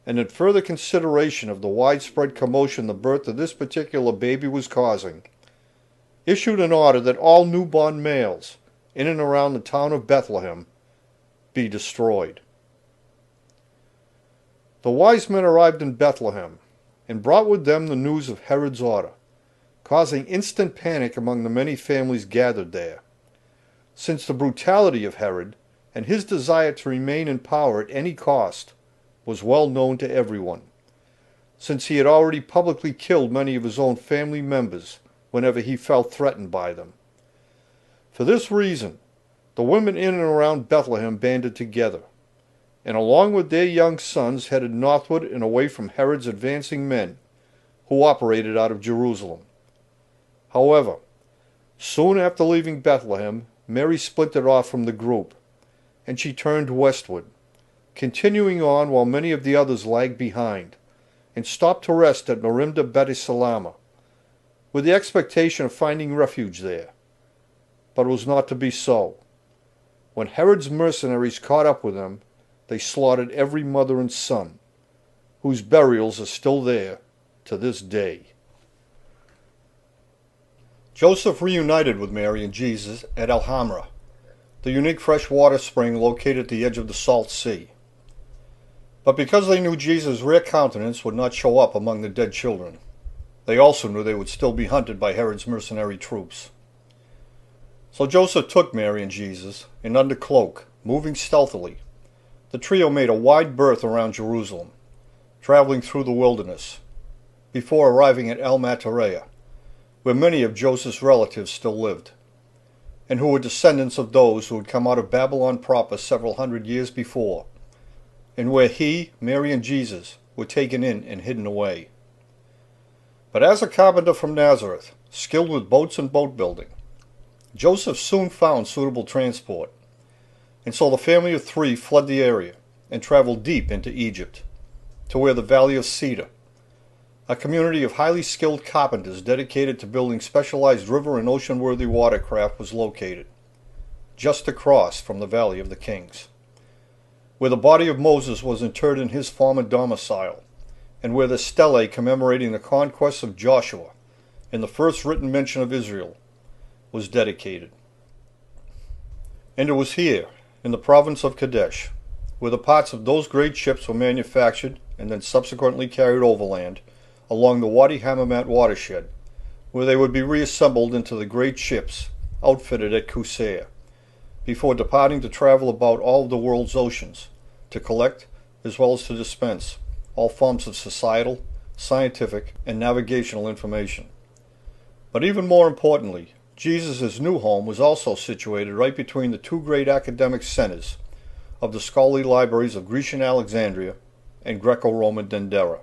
and in further consideration of the widespread commotion the birth of this particular baby was causing, issued an order that all newborn males in and around the town of Bethlehem be destroyed. The wise men arrived in Bethlehem and brought with them the news of Herod's order, causing instant panic among the many families gathered there, since the brutality of Herod and his desire to remain in power at any cost was well known to everyone, since he had already publicly killed many of his own family members whenever he felt threatened by them. For this reason, the women in and around Bethlehem banded together, and along with their young sons headed northward and away from Herod's advancing men, who operated out of Jerusalem. However, soon after leaving Bethlehem, Mary splintered off from the group, and she turned westward, continuing on while many of the others lagged behind, and stopped to rest at Merimda Betisalama, with the expectation of finding refuge there. But it was not to be so. When Herod's mercenaries caught up with them, they slaughtered every mother and son, whose burials are still there to this day. Joseph reunited with Mary and Jesus at El Hamra, the unique freshwater spring located at the edge of the Salt Sea. But because they knew Jesus' rare countenance would not show up among the dead children, they also knew they would still be hunted by Herod's mercenary troops. So Joseph took Mary and Jesus, and under cloak, moving stealthily, the trio made a wide berth around Jerusalem, traveling through the wilderness, before arriving at El Matareah, where many of Joseph's relatives still lived, and who were descendants of those who had come out of Babylon proper several hundred years before, and where he, Mary, and Jesus were taken in and hidden away. But as a carpenter from Nazareth, skilled with boats and boat building, Joseph soon found suitable transport, and so the family of 3 fled the area and traveled deep into Egypt, to where the Valley of Cedar, a community of highly skilled carpenters dedicated to building specialized river and ocean-worthy watercraft, was located, just across from the Valley of the Kings, where the body of Moses was interred in his former domicile, and where the stele commemorating the conquests of Joshua and the first written mention of Israel was dedicated. And it was here, in the province of Kadesh, where the parts of those great ships were manufactured and then subsequently carried overland along the Wadi Hammamet watershed, where they would be reassembled into the great ships outfitted at Qusair, before departing to travel about all of the world's oceans, to collect, as well as to dispense, all forms of societal, scientific, and navigational information. But even more importantly, Jesus' new home was also situated right between the two great academic centers of the scholarly libraries of Grecian Alexandria and Greco-Roman Dendera,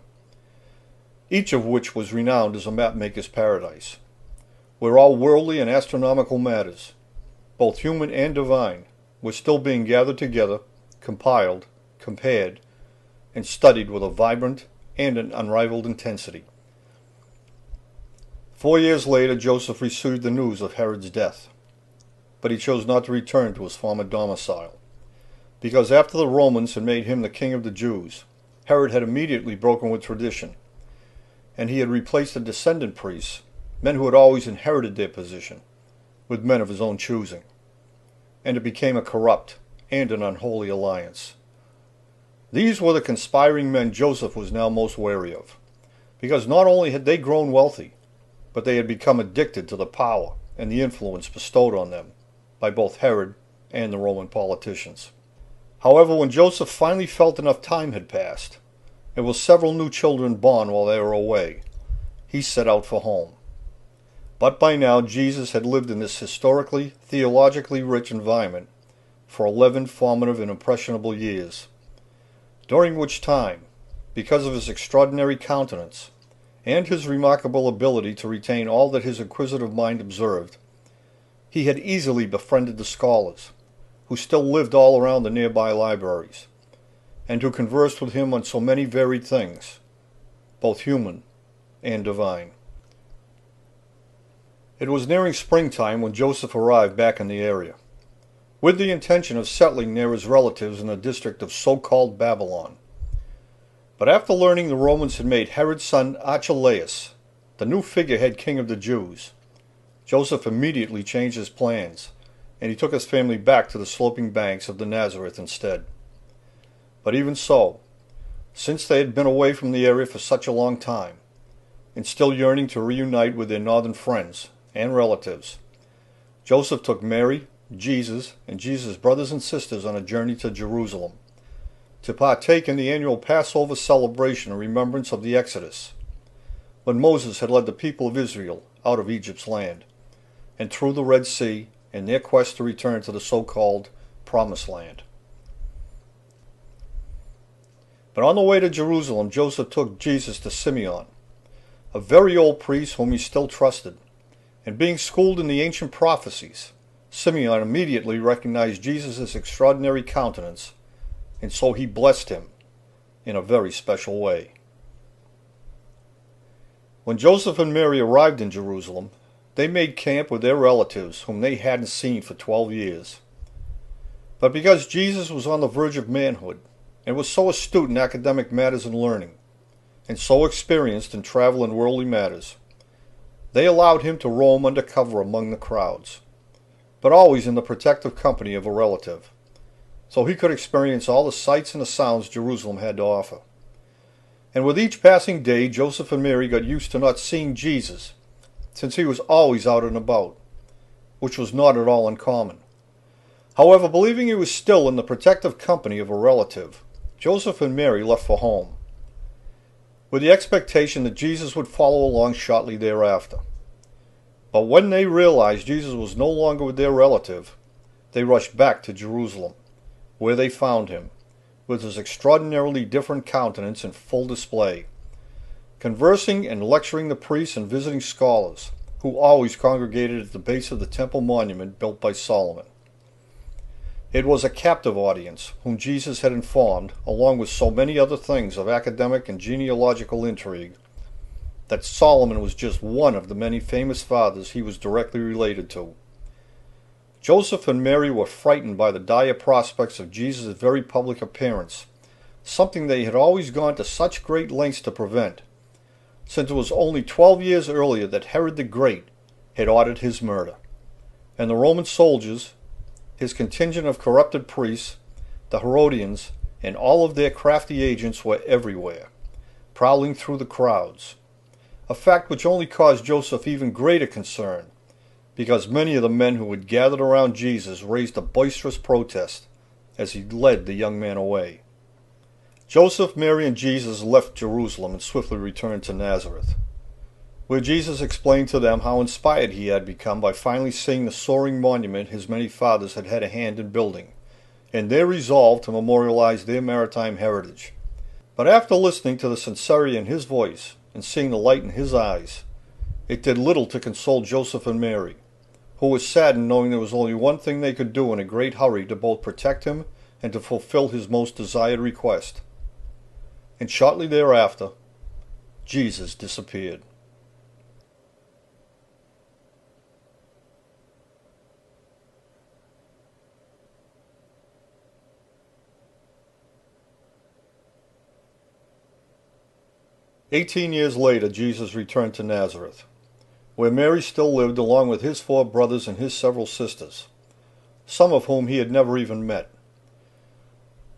each of which was renowned as a mapmaker's paradise, where all worldly and astronomical matters, both human and divine, were still being gathered together, compiled, compared, and studied with a vibrant and an unrivaled intensity. 4 years later, Joseph received the news of Herod's death, but he chose not to return to his former domicile, because after the Romans had made him the king of the Jews, Herod had immediately broken with tradition, and he had replaced the descendant priests, men who had always inherited their position, with men of his own choosing, and it became a corrupt and an unholy alliance. These were the conspiring men Joseph was now most wary of, because not only had they grown wealthy, but they had become addicted to the power and the influence bestowed on them by both Herod and the Roman politicians. However, when Joseph finally felt enough time had passed, and with several new children born while they were away, he set out for home. But by now Jesus had lived in this historically, theologically rich environment for 11 formative and impressionable years, during which time, because of his extraordinary countenance and his remarkable ability to retain all that his inquisitive mind observed, he had easily befriended the scholars, who still lived all around the nearby libraries, and who conversed with him on so many varied things, both human and divine. It was nearing springtime when Joseph arrived back in the area, with the intention of settling near his relatives in the district of so-called Babylon. But after learning the Romans had made Herod's son Archelaus the new figurehead king of the Jews, Joseph immediately changed his plans, and he took his family back to the sloping banks of the Nazareth instead. But even so, since they had been away from the area for such a long time, and still yearning to reunite with their northern friends and relatives, Joseph took Mary, Jesus, and Jesus' brothers and sisters on a journey to Jerusalem, to partake in the annual Passover celebration in remembrance of the Exodus, when Moses had led the people of Israel out of Egypt's land, and through the Red Sea in their quest to return to the so-called Promised Land. But on the way to Jerusalem, Joseph took Jesus to Simeon, a very old priest whom he still trusted, and being schooled in the ancient prophecies, Simeon immediately recognized Jesus' extraordinary countenance, and so he blessed him in a very special way. When Joseph and Mary arrived in Jerusalem, they made camp with their relatives whom they hadn't seen for 12 years. But because Jesus was on the verge of manhood, and was so astute in academic matters and learning, and so experienced in travel and worldly matters, they allowed him to roam under cover among the crowds, but always in the protective company of a relative, so he could experience all the sights and the sounds Jerusalem had to offer. And with each passing day, Joseph and Mary got used to not seeing Jesus, since he was always out and about, which was not at all uncommon. However, believing he was still in the protective company of a relative, Joseph and Mary left for home, with the expectation that Jesus would follow along shortly thereafter. But when they realized Jesus was no longer with their relative, they rushed back to Jerusalem, where they found him, with his extraordinarily different countenance in full display, conversing and lecturing the priests and visiting scholars, who always congregated at the base of the temple monument built by Solomon. It was a captive audience, whom Jesus had informed, along with so many other things of academic and genealogical intrigue, that Solomon was just one of the many famous fathers he was directly related to. Joseph and Mary were frightened by the dire prospects of Jesus' very public appearance, something they had always gone to such great lengths to prevent, since it was only 12 years earlier that Herod the Great had ordered his murder, and the Roman soldiers, His contingent of corrupted priests, the Herodians, and all of their crafty agents were everywhere, prowling through the crowds, a fact which only caused Joseph even greater concern, because many of the men who had gathered around Jesus raised a boisterous protest as he led the young man away. Joseph, Mary, and Jesus left Jerusalem and swiftly returned to Nazareth, where Jesus explained to them how inspired he had become by finally seeing the soaring monument his many fathers had had a hand in building, and their resolve to memorialize their maritime heritage. But after listening to the sincerity in his voice and seeing the light in his eyes, it did little to console Joseph and Mary, who were saddened knowing there was only one thing they could do in a great hurry to both protect him and to fulfill his most desired request. And shortly thereafter, Jesus disappeared. "18 years later, Jesus returned to Nazareth, where Mary still lived along with his 4 brothers and his several sisters, some of whom he had never even met.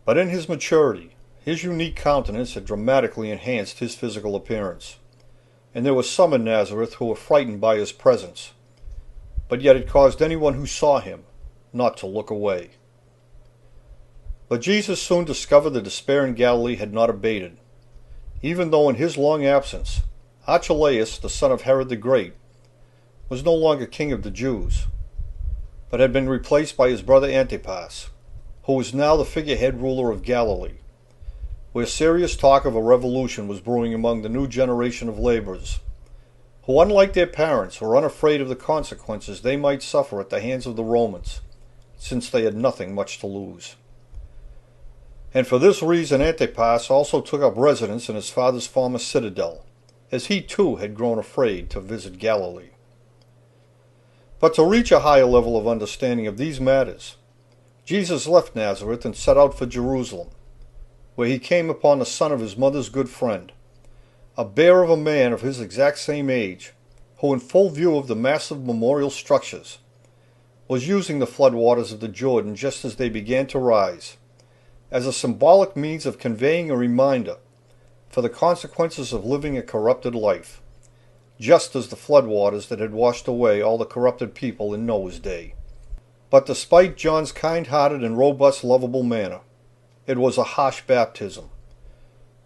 But in his maturity, his unique countenance had dramatically enhanced his physical appearance, and there were some in Nazareth who were frightened by his presence, but yet it caused anyone who saw him not to look away. But Jesus soon discovered the despair in Galilee had not abated, even though in his long absence, Archelaus, the son of Herod the Great, was no longer king of the Jews, but had been replaced by his brother Antipas, who was now the figurehead ruler of Galilee, where serious talk of a revolution was brewing among the new generation of laborers, who, unlike their parents, were unafraid of the consequences they might suffer at the hands of the Romans, since they had nothing much to lose. And for this reason Antipas also took up residence in his father's former citadel, as he too had grown afraid to visit Galilee. But to reach a higher level of understanding of these matters, Jesus left Nazareth and set out for Jerusalem, where he came upon the son of his mother's good friend, a bear of a man of his exact same age, who, in full view of the massive memorial structures, was using the floodwaters of the Jordan just as they began to rise, as a symbolic means of conveying a reminder for the consequences of living a corrupted life, just as the floodwaters that had washed away all the corrupted people in Noah's day. But despite John's kind-hearted and robust, lovable manner, it was a harsh baptism,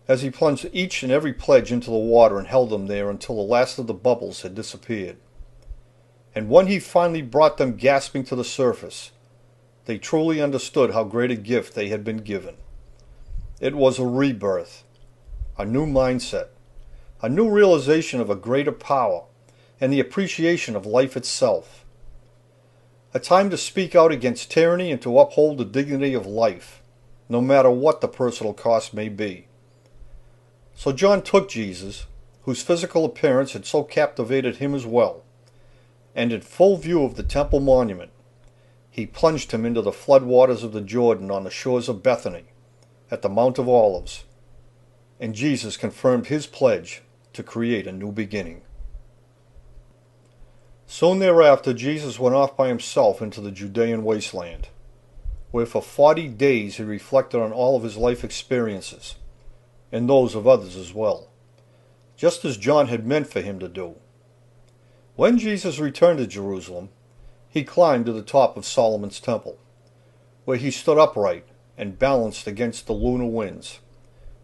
as he plunged each and every pledge into the water and held them there until the last of the bubbles had disappeared. And when he finally brought them gasping to the surface, they truly understood how great a gift they had been given. It was a rebirth, a new mindset, a new realization of a greater power, and the appreciation of life itself. A time to speak out against tyranny and to uphold the dignity of life, no matter what the personal cost may be. So John took Jesus, whose physical appearance had so captivated him as well, and in full view of the temple monument, he plunged him into the floodwaters of the Jordan on the shores of Bethany, at the Mount of Olives, and Jesus confirmed his pledge to create a new beginning. Soon thereafter, Jesus went off by himself into the Judean wasteland, where for 40 days he reflected on all of his life experiences, and those of others as well, just as John had meant for him to do. When Jesus returned to Jerusalem, he climbed to the top of Solomon's temple, where he stood upright and balanced against the lunar winds,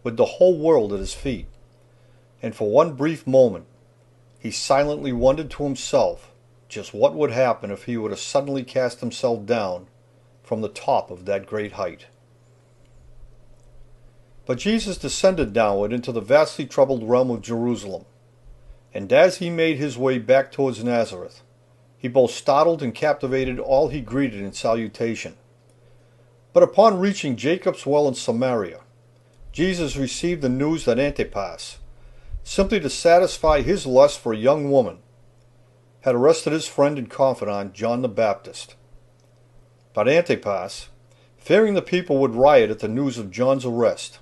with the whole world at his feet, and for one brief moment he silently wondered to himself just what would happen if he were to suddenly cast himself down from the top of that great height. But Jesus descended downward into the vastly troubled realm of Jerusalem, and as he made his way back towards Nazareth, he both startled and captivated all he greeted in salutation. But upon reaching Jacob's well in Samaria, Jesus received the news that Antipas, simply to satisfy his lust for a young woman, had arrested his friend and confidant John the Baptist. But Antipas, fearing the people would riot at the news of John's arrest,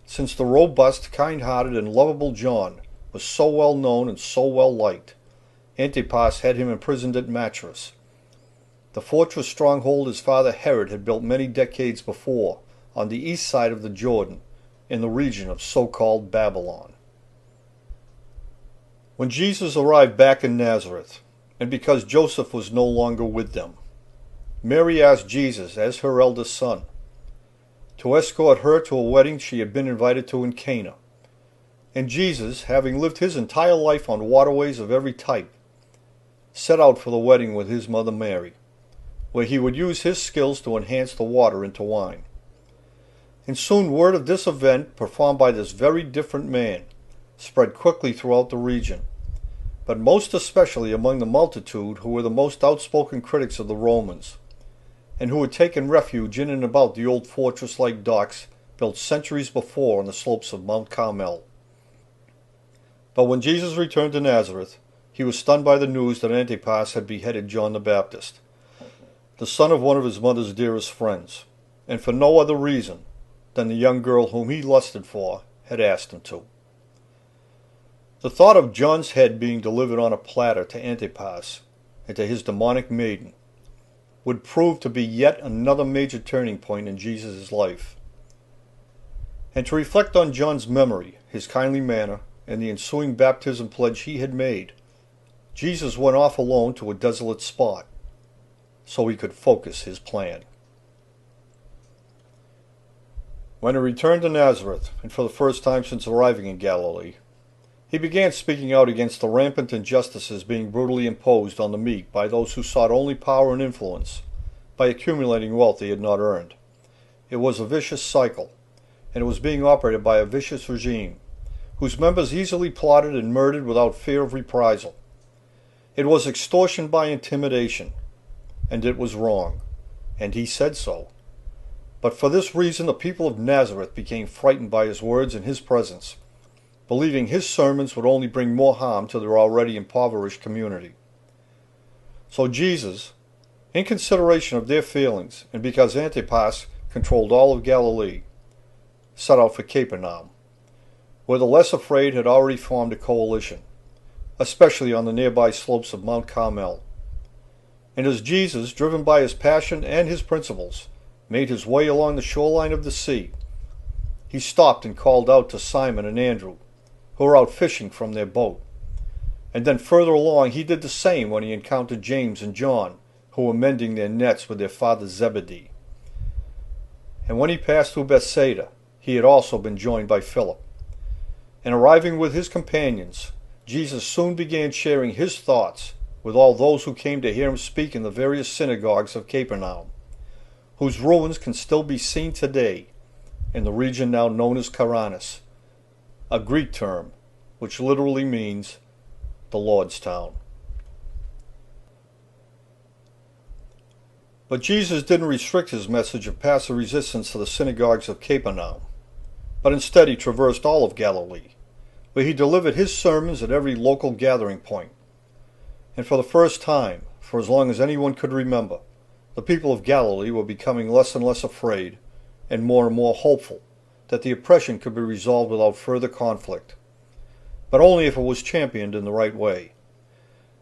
since the robust, kind-hearted, and lovable John was so well known and so well liked, Antipas had him imprisoned at Matras, the fortress stronghold his father Herod had built many decades before on the east side of the Jordan in the region of so-called Babylon. When Jesus arrived back in Nazareth, and because Joseph was no longer with them, Mary asked Jesus, as her eldest son, to escort her to a wedding she had been invited to in Cana. And Jesus, having lived his entire life on waterways of every type, set out for the wedding with his mother Mary, where he would use his skills to enhance the water into wine. And soon word of this event, performed by this very different man, spread quickly throughout the region, but most especially among the multitude who were the most outspoken critics of the Romans, and who had taken refuge in and about the old fortress-like docks built centuries before on the slopes of Mount Carmel. But when Jesus returned to Nazareth, he was stunned by the news that Antipas had beheaded John the Baptist, the son of one of his mother's dearest friends, and for no other reason than the young girl whom he lusted for had asked him to. The thought of John's head being delivered on a platter to Antipas and to his demonic maiden would prove to be yet another major turning point in Jesus' life. And to reflect on John's memory, his kindly manner, and the ensuing baptism pledge he had made, Jesus went off alone to a desolate spot so he could focus his plan. When he returned to Nazareth, and for the first time since arriving in Galilee, he began speaking out against the rampant injustices being brutally imposed on the meek by those who sought only power and influence by accumulating wealth they had not earned. It was a vicious cycle, and it was being operated by a vicious regime, whose members easily plotted and murdered without fear of reprisal. It was extortion by intimidation, and it was wrong, and he said so. But for this reason the people of Nazareth became frightened by his words and his presence, believing his sermons would only bring more harm to their already impoverished community. So Jesus, in consideration of their feelings, and because Antipas controlled all of Galilee, set out for Capernaum, where the less afraid had already formed a coalition, especially on the nearby slopes of Mount Carmel. And as Jesus, driven by his passion and his principles, made his way along the shoreline of the sea, he stopped and called out to Simon and Andrew, who were out fishing from their boat. And then further along he did the same when he encountered James and John, who were mending their nets with their father Zebedee. And when he passed through Bethsaida, he had also been joined by Philip. And arriving with his companions, Jesus soon began sharing his thoughts with all those who came to hear him speak in the various synagogues of Capernaum, whose ruins can still be seen today in the region now known as Caranus, a Greek term which literally means the Lord's town. But Jesus didn't restrict his message of passive resistance to the synagogues of Capernaum, but instead he traversed all of Galilee, where he delivered his sermons at every local gathering point. And for the first time, for as long as anyone could remember, the people of Galilee were becoming less and less afraid and more hopeful that the oppression could be resolved without further conflict, but only if it was championed in the right way.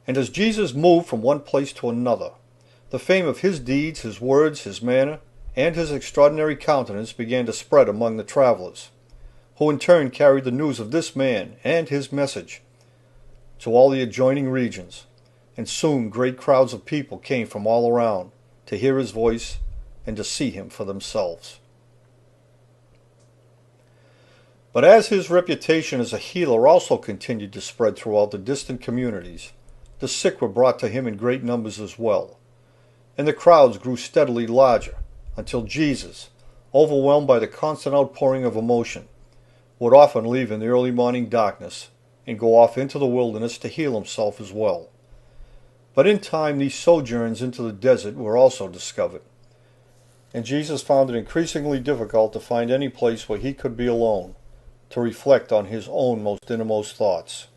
And as Jesus moved from one place to another, the fame of his deeds, his words, his manner, and his extraordinary countenance began to spread among the travelers, who in turn carried the news of this man and his message to all the adjoining regions, and soon great crowds of people came from all around to hear his voice and to see him for themselves. But as his reputation as a healer also continued to spread throughout the distant communities, the sick were brought to him in great numbers as well, and the crowds grew steadily larger until Jesus, overwhelmed by the constant outpouring of emotion, would often leave in the early morning darkness and go off into the wilderness to heal himself as well. But in time these sojourns into the desert were also discovered, and Jesus found it increasingly difficult to find any place where he could be alone, to reflect on his own most innermost thoughts.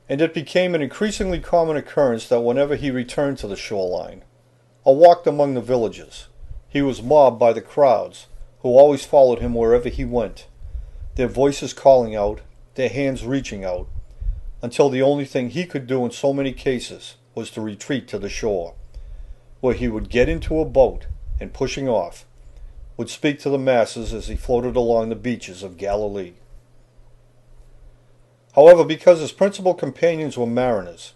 And it became an increasingly common occurrence that whenever he returned to the shoreline, or walked among the villages, he was mobbed by the crowds, who always followed him wherever he went, their voices calling out, their hands reaching out, until the only thing he could do in so many cases was to retreat to the shore, where he would get into a boat and, pushing off, would speak to the masses as he floated along the beaches of Galilee. However, because his principal companions were mariners,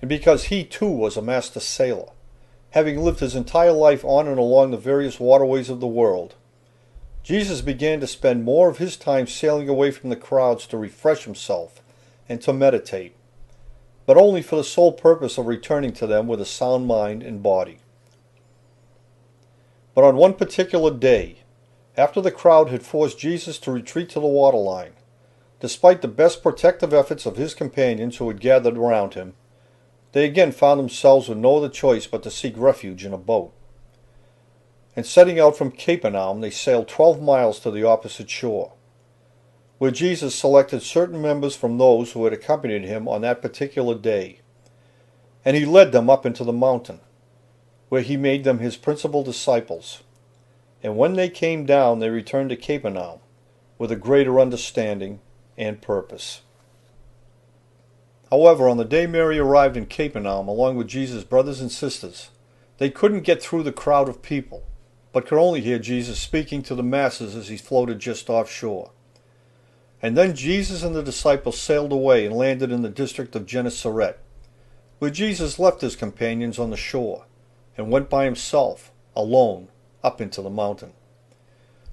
and because he too was a master sailor, having lived his entire life on and along the various waterways of the world, Jesus began to spend more of his time sailing away from the crowds to refresh himself and to meditate, but only for the sole purpose of returning to them with a sound mind and body. But on one particular day, after the crowd had forced Jesus to retreat to the waterline, despite the best protective efforts of his companions who had gathered around him, they again found themselves with no other choice but to seek refuge in a boat. And setting out from Capernaum, they sailed 12 miles to the opposite shore, where Jesus selected certain members from those who had accompanied him on that particular day, and he led them up into the mountain, where he made them his principal disciples. And when they came down, they returned to Capernaum with a greater understanding and purpose. However, on the day Mary arrived in Capernaum along with Jesus' brothers and sisters, they couldn't get through the crowd of people, but could only hear Jesus speaking to the masses as he floated just offshore. And then Jesus and the disciples sailed away and landed in the district of Gennesaret, where Jesus left his companions on the shore and went by himself, alone, up into the mountain.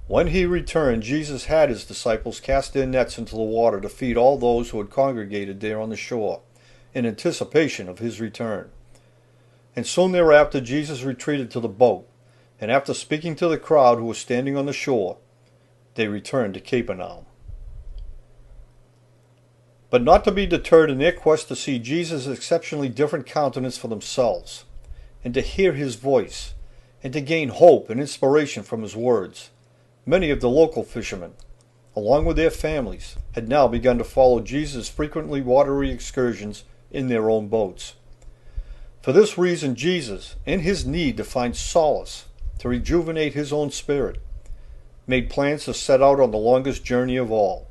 When he returned, Jesus had his disciples cast their nets into the water to feed all those who had congregated there on the shore, in anticipation of his return. And soon thereafter Jesus retreated to the boat, and after speaking to the crowd who was standing on the shore, they returned to Capernaum. But not to be deterred in their quest to see Jesus' exceptionally different countenance for themselves, and to hear his voice, and to gain hope and inspiration from his words, many of the local fishermen, along with their families, had now begun to follow Jesus' frequently watery excursions in their own boats. For this reason, Jesus, in his need to find solace, to rejuvenate his own spirit, made plans to set out on the longest journey of all,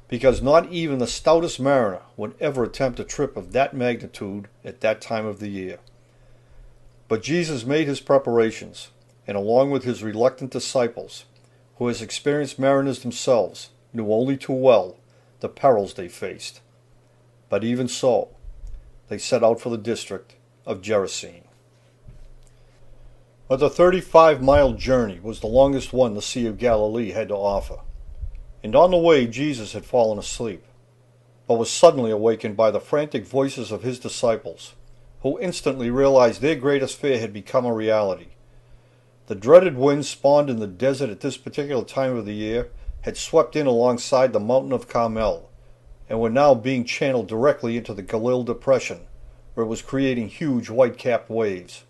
because not even the stoutest mariner would ever attempt a trip of that magnitude at that time of the year. But Jesus made his preparations, and along with his reluctant disciples, who as experienced mariners themselves knew only too well the perils they faced. But even so, they set out for the district of Gerasene. But the 35-mile journey was the longest one the Sea of Galilee had to offer, and on the way Jesus had fallen asleep, but was suddenly awakened by the frantic voices of his disciples, who instantly realized their greatest fear had become a reality. The dreaded winds spawned in the desert at this particular time of the year had swept in alongside the mountain of Carmel, and were now being channeled directly into the Galilee Depression, where it was creating huge white-capped waves.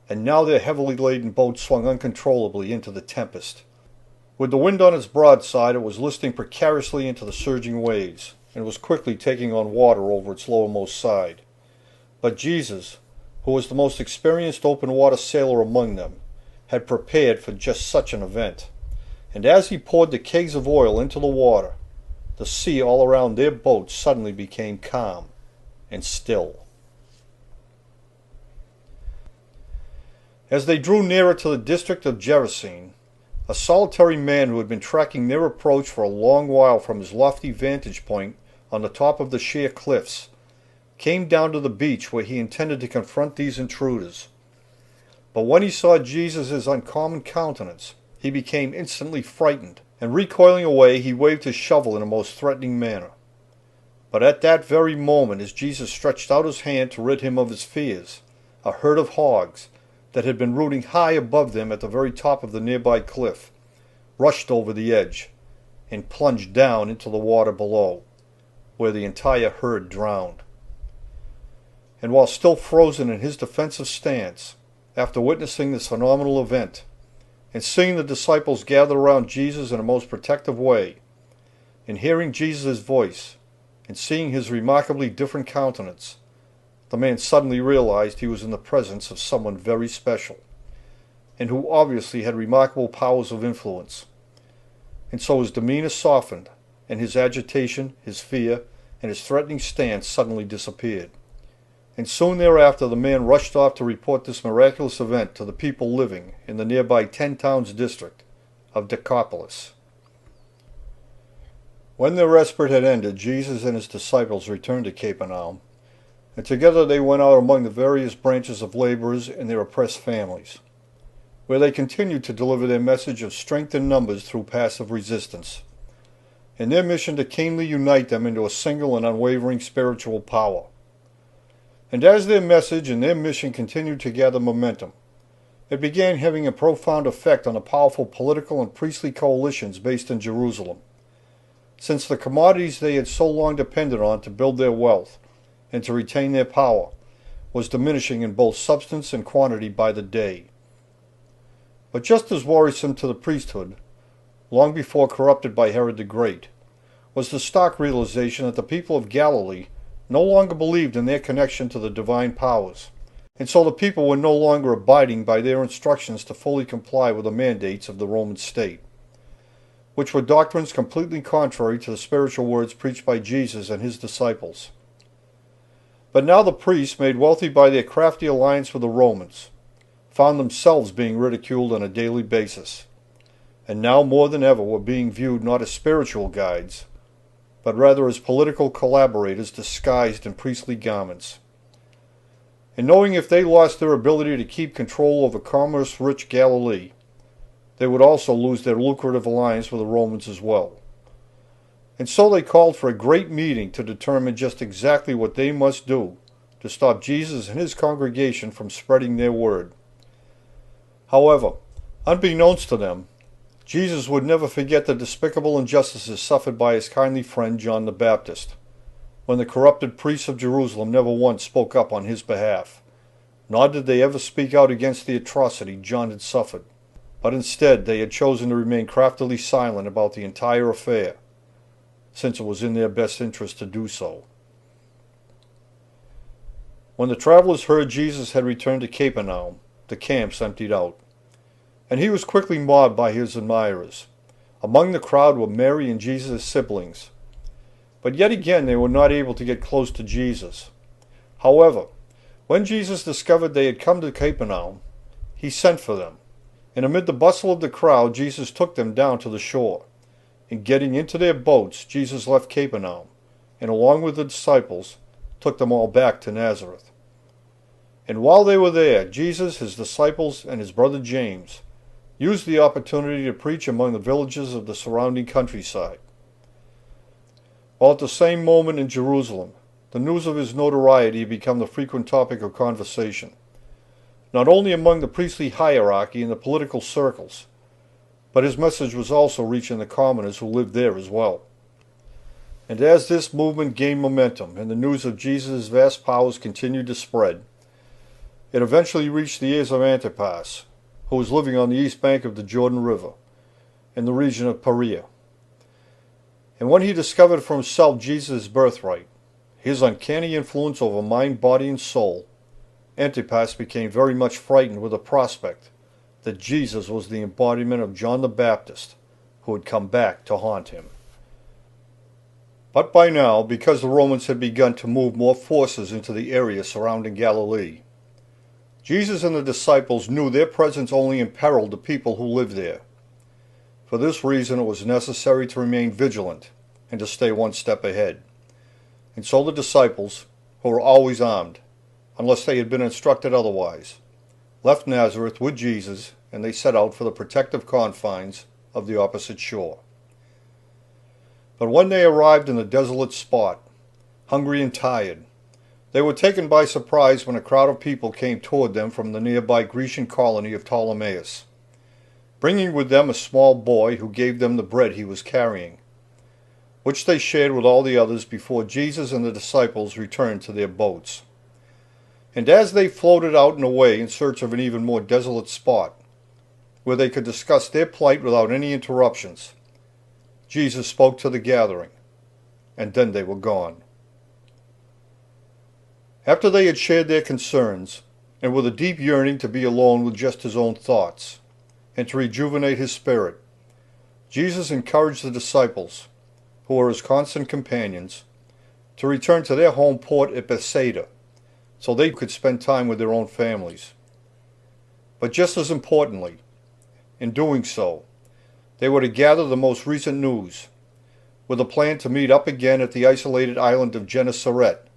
And now their heavily laden boat swung uncontrollably into the tempest. With the wind on its broadside, it was listing precariously into the surging waves, and was quickly taking on water over its lowermost side. But Jesus, who was the most experienced open-water sailor among them, had prepared for just such an event, and as he poured the kegs of oil into the water, the sea all around their boat suddenly became calm and still. As they drew nearer to the district of Gerasene, a solitary man who had been tracking their approach for a long while from his lofty vantage point on the top of the sheer cliffs, came down to the beach where he intended to confront these intruders. But when he saw Jesus' uncommon countenance, he became instantly frightened, and recoiling away, he waved his shovel in a most threatening manner. But at that very moment, as Jesus stretched out his hand to rid him of his fears, a herd of hogs, that had been rooting high above them at the very top of the nearby cliff, rushed over the edge, and plunged down into the water below, where the entire herd drowned. And while still frozen in his defensive stance, after witnessing this phenomenal event, and seeing the disciples gather around Jesus in a most protective way, and hearing Jesus' voice, and seeing his remarkably different countenance, the man suddenly realized he was in the presence of someone very special, and who obviously had remarkable powers of influence. And so his demeanor softened, and his agitation, his fear, and his threatening stance suddenly disappeared. and soon thereafter the man rushed off to report this miraculous event to the people living in the nearby 10-towns district of Decapolis. When their respite had ended, Jesus and his disciples returned to Capernaum, and together they went out among the various branches of laborers and their oppressed families, where they continued to deliver their message of strength in numbers through passive resistance, and their mission to keenly unite them into a single and unwavering spiritual power. And as their message and their mission continued to gather momentum, it began having a profound effect on the powerful political and priestly coalitions based in Jerusalem, since the commodities they had so long depended on to build their wealth and to retain their power was diminishing in both substance and quantity by the day. But just as worrisome to the priesthood, long before corrupted by Herod the Great, was the stark realization that the people of Galilee no longer believed in their connection to the divine powers, and so the people were no longer abiding by their instructions to fully comply with the mandates of the Roman state, which were doctrines completely contrary to the spiritual words preached by Jesus and his disciples. But now the priests, made wealthy by their crafty alliance with the Romans, found themselves being ridiculed on a daily basis, and now more than ever were being viewed not as spiritual guides, but rather as political collaborators disguised in priestly garments. And knowing if they lost their ability to keep control over commerce-rich Galilee, they would also lose their lucrative alliance with the Romans as well. And so they called for a great meeting to determine just exactly what they must do to stop Jesus and his congregation from spreading their word. However, unbeknownst to them, Jesus would never forget the despicable injustices suffered by his kindly friend John the Baptist, when the corrupted priests of Jerusalem never once spoke up on his behalf, nor did they ever speak out against the atrocity John had suffered, but instead they had chosen to remain craftily silent about the entire affair, since it was in their best interest to do so. When the travelers heard Jesus had returned to Capernaum, the camps emptied out, and he was quickly mobbed by his admirers. Among the crowd were Mary and Jesus' siblings, but yet again they were not able to get close to Jesus. However, when Jesus discovered they had come to Capernaum, he sent for them, and amid the bustle of the crowd Jesus took them down to the shore. And getting into their boats, Jesus left Capernaum, and along with the disciples, took them all back to Nazareth. And while they were there, Jesus, his disciples, and his brother James used the opportunity to preach among the villages of the surrounding countryside. While at the same moment in Jerusalem, the news of his notoriety had become the frequent topic of conversation, not only among the priestly hierarchy and the political circles, but his message was also reaching the commoners who lived there as well. And as this movement gained momentum and the news of Jesus' vast powers continued to spread, it eventually reached the ears of Antipas, who was living on the east bank of the Jordan River, in the region of Perea. And when he discovered for himself Jesus' birthright, his uncanny influence over mind, body, and soul, Antipas became very much frightened with the prospect that Jesus was the embodiment of John the Baptist, who had come back to haunt him. But by now, because the Romans had begun to move more forces into the area surrounding Galilee, Jesus and the disciples knew their presence only imperiled the people who lived there. For this reason, it was necessary to remain vigilant and to stay one step ahead. And so the disciples, who were always armed, unless they had been instructed otherwise, left Nazareth with Jesus, and they set out for the protective confines of the opposite shore. But when they arrived in the desolate spot, hungry and tired, they were taken by surprise when a crowd of people came toward them from the nearby Grecian colony of Ptolemais, bringing with them a small boy who gave them the bread he was carrying, which they shared with all the others before Jesus and the disciples returned to their boats. And as they floated out and away in search of an even more desolate spot, where they could discuss their plight without any interruptions, Jesus spoke to the gathering, and then they were gone. After they had shared their concerns, and with a deep yearning to be alone with just his own thoughts, and to rejuvenate his spirit, Jesus encouraged the disciples, who were his constant companions, to return to their home port at Bethsaida, so they could spend time with their own families. But just as importantly, in doing so, they were to gather the most recent news, with a plan to meet up again at the isolated island of Gennesaret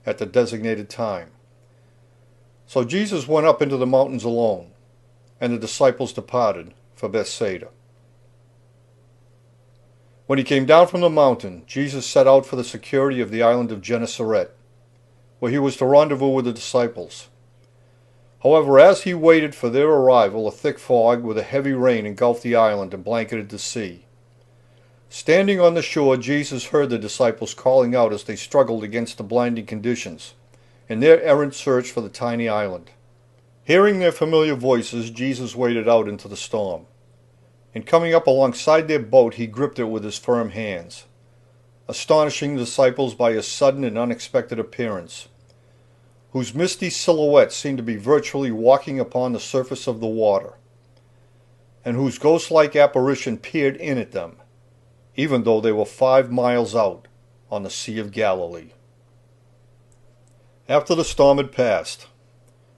at the designated time. So Jesus went up into the mountains alone, and the disciples departed for Bethsaida. When he came down from the mountain, Jesus set out for the security of the island of Gennesaret, where he was to rendezvous with the disciples. However, as he waited for their arrival, a thick fog with a heavy rain engulfed the island and blanketed the sea. Standing on the shore, Jesus heard the disciples calling out as they struggled against the blinding conditions in their errant search for the tiny island. Hearing their familiar voices, Jesus waded out into the storm. And coming up alongside their boat, he gripped it with his firm hands, astonishing the disciples by his sudden and unexpected appearance, whose misty silhouette seemed to be virtually walking upon the surface of the water, and whose ghost-like apparition peered in at them, even though they were 5 miles out on the Sea of Galilee. After the storm had passed,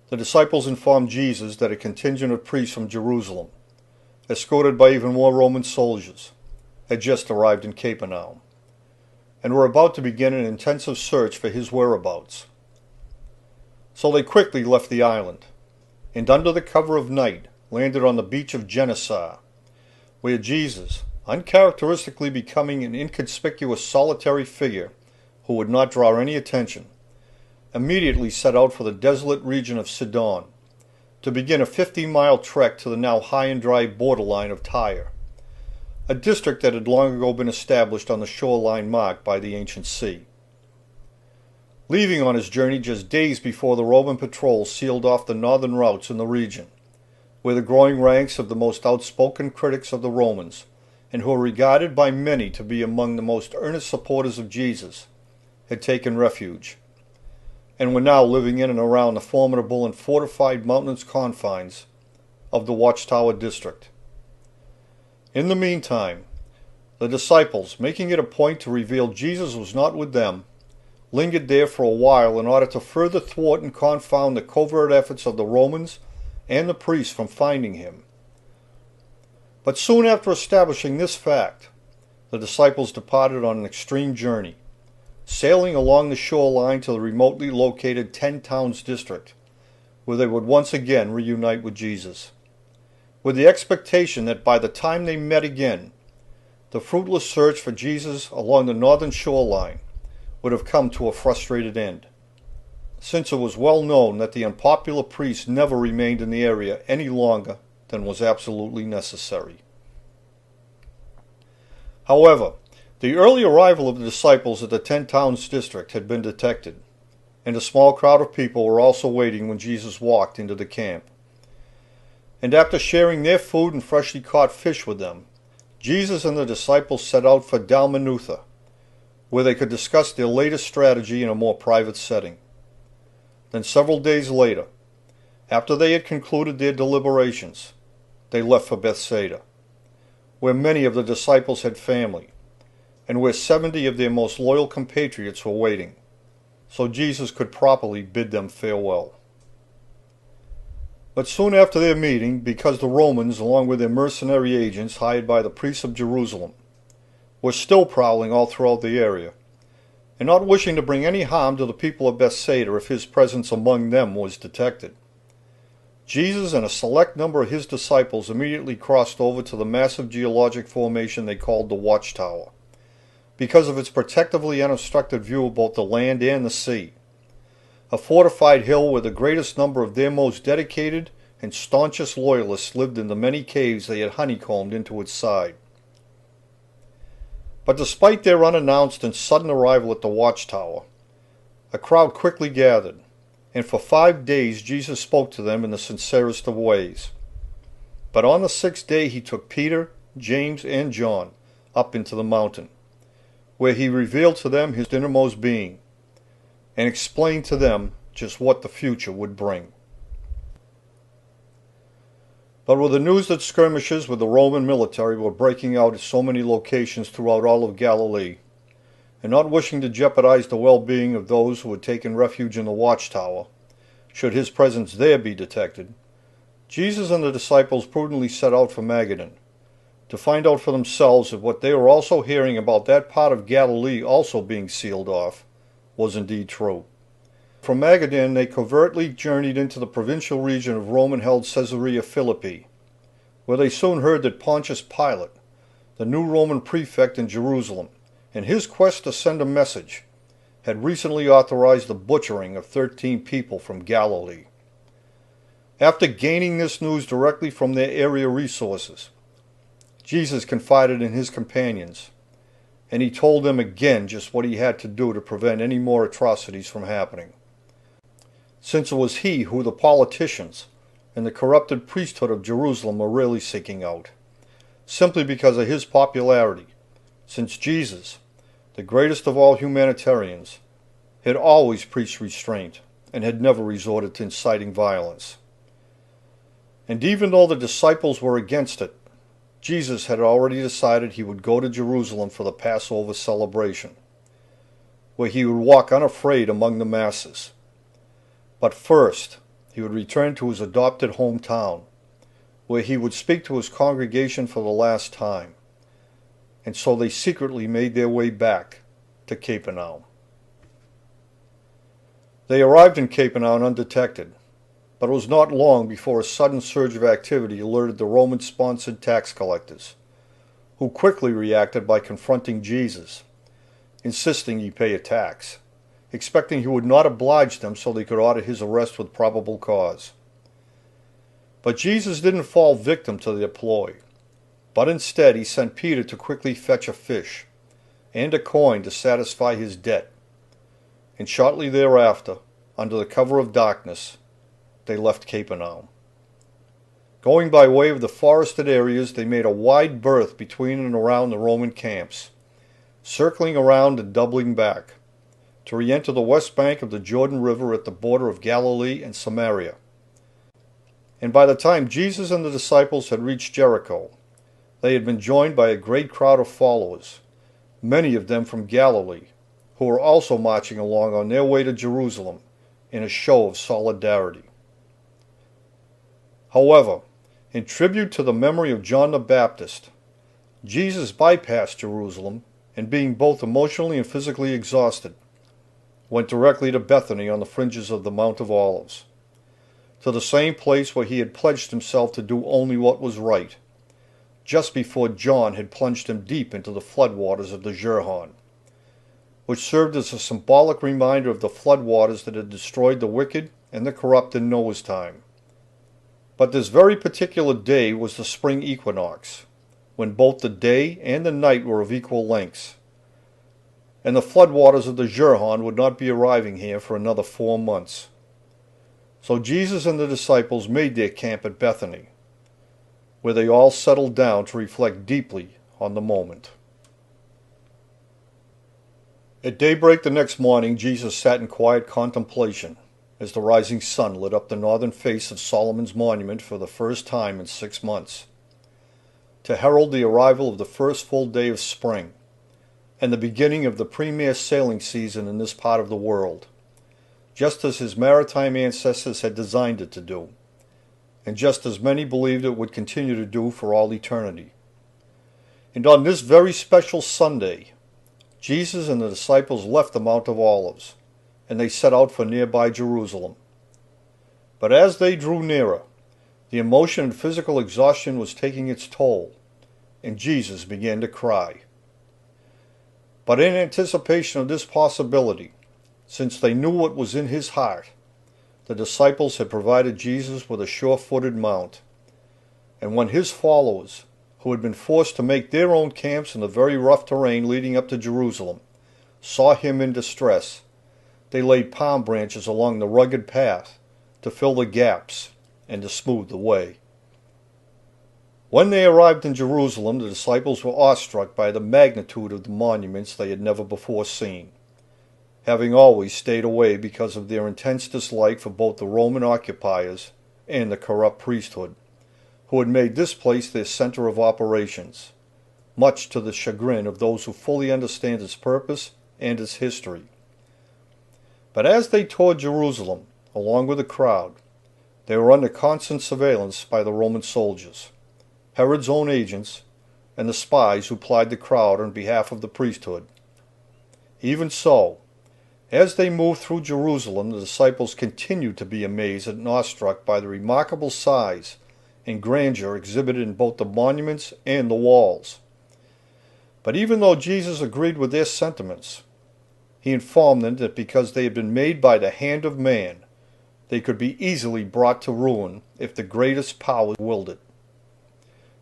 the disciples informed Jesus that a contingent of priests from Jerusalem, escorted by even more Roman soldiers, had just arrived in Capernaum, and were about to begin an intensive search for his whereabouts. So they quickly left the island, and under the cover of night landed on the beach of Gennesaret, where Jesus, uncharacteristically becoming an inconspicuous solitary figure who would not draw any attention, immediately set out for the desolate region of Sudan to begin a 50-mile trek to the now high and dry borderline of Tyre, a district that had long ago been established on the shoreline marked by the ancient sea. Leaving on his journey just days before the Roman patrol sealed off the northern routes in the region, where the growing ranks of the most outspoken critics of the Romans, and who were regarded by many to be among the most earnest supporters of Jesus, had taken refuge, and were now living in and around the formidable and fortified mountainous confines of the Watchtower district. In the meantime, the disciples, making it a point to reveal Jesus was not with them, lingered there for a while in order to further thwart and confound the covert efforts of the Romans and the priests from finding him. But soon after establishing this fact, the disciples departed on an extreme journey, sailing along the shoreline to the remotely located 10 Towns district, where they would once again reunite with Jesus, with the expectation that by the time they met again, the fruitless search for Jesus along the northern shoreline would have come to a frustrated end, since it was well known that the unpopular priests never remained in the area any longer than was absolutely necessary. However, the early arrival of the disciples at the 10 Towns district had been detected, and a small crowd of people were also waiting when Jesus walked into the camp. And after sharing their food and freshly caught fish with them, Jesus and the disciples set out for Dalmanutha, where they could discuss their latest strategy in a more private setting. Then several days later, after they had concluded their deliberations, they left for Bethsaida, where many of the disciples had family, and where 70 of their most loyal compatriots were waiting, so Jesus could properly bid them farewell. But soon after their meeting, because the Romans, along with their mercenary agents hired by the priests of Jerusalem, were still prowling all throughout the area, and not wishing to bring any harm to the people of Bethsaida if his presence among them was detected, Jesus and a select number of his disciples immediately crossed over to the massive geologic formation they called the Watchtower, because of its protectively unobstructed view of both the land and the sea, a fortified hill where the greatest number of their most dedicated and staunchest loyalists lived in the many caves they had honeycombed into its side. But despite their unannounced and sudden arrival at the Watchtower, a crowd quickly gathered, and for 5 days Jesus spoke to them in the sincerest of ways. But on the 6th day he took Peter, James, and John up into the mountain, where he revealed to them his innermost being, and explained to them just what the future would bring. But with the news that skirmishes with the Roman military were breaking out at so many locations throughout all of Galilee, and not wishing to jeopardize the well-being of those who had taken refuge in the Watchtower, should his presence there be detected, Jesus and the disciples prudently set out for Magadan, to find out for themselves if what they were also hearing about that part of Galilee also being sealed off was indeed true. From Magadan they covertly journeyed into the provincial region of Roman-held Caesarea Philippi, where they soon heard that Pontius Pilate, the new Roman prefect in Jerusalem, in his quest to send a message, had recently authorized the butchering of 13 people from Galilee. After gaining this news directly from their area resources, Jesus confided in his companions, and he told them again just what he had to do to prevent any more atrocities from happening. Since it was he who the politicians and the corrupted priesthood of Jerusalem were really seeking out, simply because of his popularity, since Jesus, the greatest of all humanitarians, had always preached restraint and had never resorted to inciting violence. And even though the disciples were against it, Jesus had already decided he would go to Jerusalem for the Passover celebration, where he would walk unafraid among the masses. But first, he would return to his adopted hometown, where he would speak to his congregation for the last time. And so they secretly made their way back to Capernaum. They arrived in Capernaum undetected, but it was not long before a sudden surge of activity alerted the Roman-sponsored tax collectors, who quickly reacted by confronting Jesus, insisting he pay a tax, expecting he would not oblige them so they could order his arrest with probable cause. But Jesus didn't fall victim to their ploy, but instead he sent Peter to quickly fetch a fish and a coin to satisfy his debt, and shortly thereafter, under the cover of darkness, they left Capernaum. Going by way of the forested areas, they made a wide berth between and around the Roman camps, circling around and doubling back, to re-enter the west bank of the Jordan River at the border of Galilee and Samaria. And by the time Jesus and the disciples had reached Jericho, they had been joined by a great crowd of followers, many of them from Galilee, who were also marching along on their way to Jerusalem in a show of solidarity. However, in tribute to the memory of John the Baptist, Jesus bypassed Jerusalem and, being both emotionally and physically exhausted, went directly to Bethany on the fringes of the Mount of Olives, to the same place where he had pledged himself to do only what was right, just before John had plunged him deep into the floodwaters of the Jordan, which served as a symbolic reminder of the floodwaters that had destroyed the wicked and the corrupt in Noah's time. But this very particular day was the spring equinox, when both the day and the night were of equal lengths, and the floodwaters of the Jordan would not be arriving here for another 4 months. So Jesus and the disciples made their camp at Bethany, where they all settled down to reflect deeply on the moment. At daybreak the next morning, Jesus sat in quiet contemplation as the rising sun lit up the northern face of Solomon's monument for the first time in 6 months, to herald the arrival of the first full day of spring and the beginning of the premier sailing season in this part of the world, just as his maritime ancestors had designed it to do, and just as many believed it would continue to do for all eternity. And on this very special Sunday, Jesus and the disciples left the Mount of Olives, and they set out for nearby Jerusalem. But as they drew nearer, the emotion and physical exhaustion was taking its toll, and Jesus began to cry. But in anticipation of this possibility, since they knew what was in his heart, the disciples had provided Jesus with a sure-footed mount, and when his followers, who had been forced to make their own camps in the very rough terrain leading up to Jerusalem, saw him in distress, they laid palm branches along the rugged path to fill the gaps and to smooth the way. When they arrived in Jerusalem, the disciples were awestruck by the magnitude of the monuments they had never before seen, having always stayed away because of their intense dislike for both the Roman occupiers and the corrupt priesthood, who had made this place their center of operations, much to the chagrin of those who fully understand its purpose and its history. But as they toured Jerusalem, along with the crowd. They were under constant surveillance by the Roman soldiers, Herod's own agents, and the spies who plied the crowd on behalf of the priesthood. Even so, as they moved through Jerusalem, the disciples continued to be amazed and awestruck by the remarkable size and grandeur exhibited in both the monuments and the walls. But even though Jesus agreed with their sentiments, he informed them that because they had been made by the hand of man, they could be easily brought to ruin if the greatest power willed it.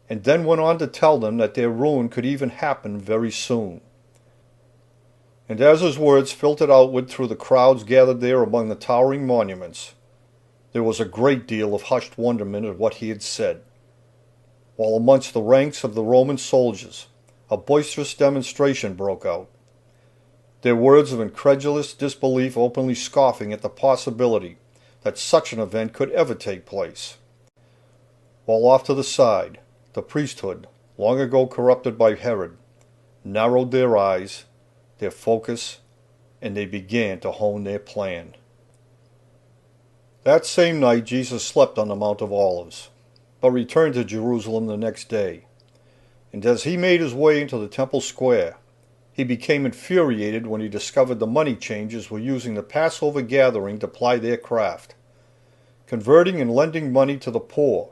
And then went on to tell them that their ruin could even happen very soon. And as his words filtered outward through the crowds gathered there among the towering monuments, there was a great deal of hushed wonderment at what he had said, while amongst the ranks of the Roman soldiers a boisterous demonstration broke out, their words of incredulous disbelief openly scoffing at the possibility that such an event could ever take place. While off to the side, the priesthood, long ago corrupted by Herod, narrowed their eyes, their focus, and they began to hone their plan. That same night Jesus slept on the Mount of Olives, but returned to Jerusalem the next day. And as he made his way into the temple square, he became infuriated when he discovered the money changers were using the Passover gathering to ply their craft, converting and lending money to the poor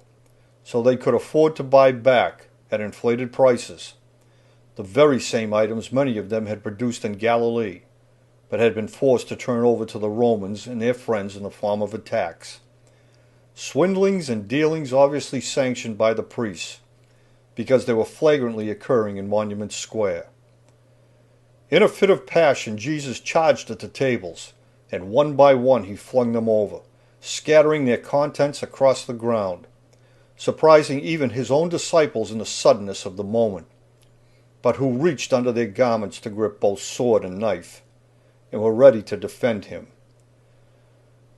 so they could afford to buy back, at inflated prices, the very same items many of them had produced in Galilee, but had been forced to turn over to the Romans and their friends in the form of a tax. Swindlings and dealings obviously sanctioned by the priests, because they were flagrantly occurring in Monument Square. In a fit of passion, Jesus charged at the tables, and one by one he flung them over, scattering their contents across the ground, surprising even his own disciples in the suddenness of the moment, but who reached under their garments to grip both sword and knife, and were ready to defend him.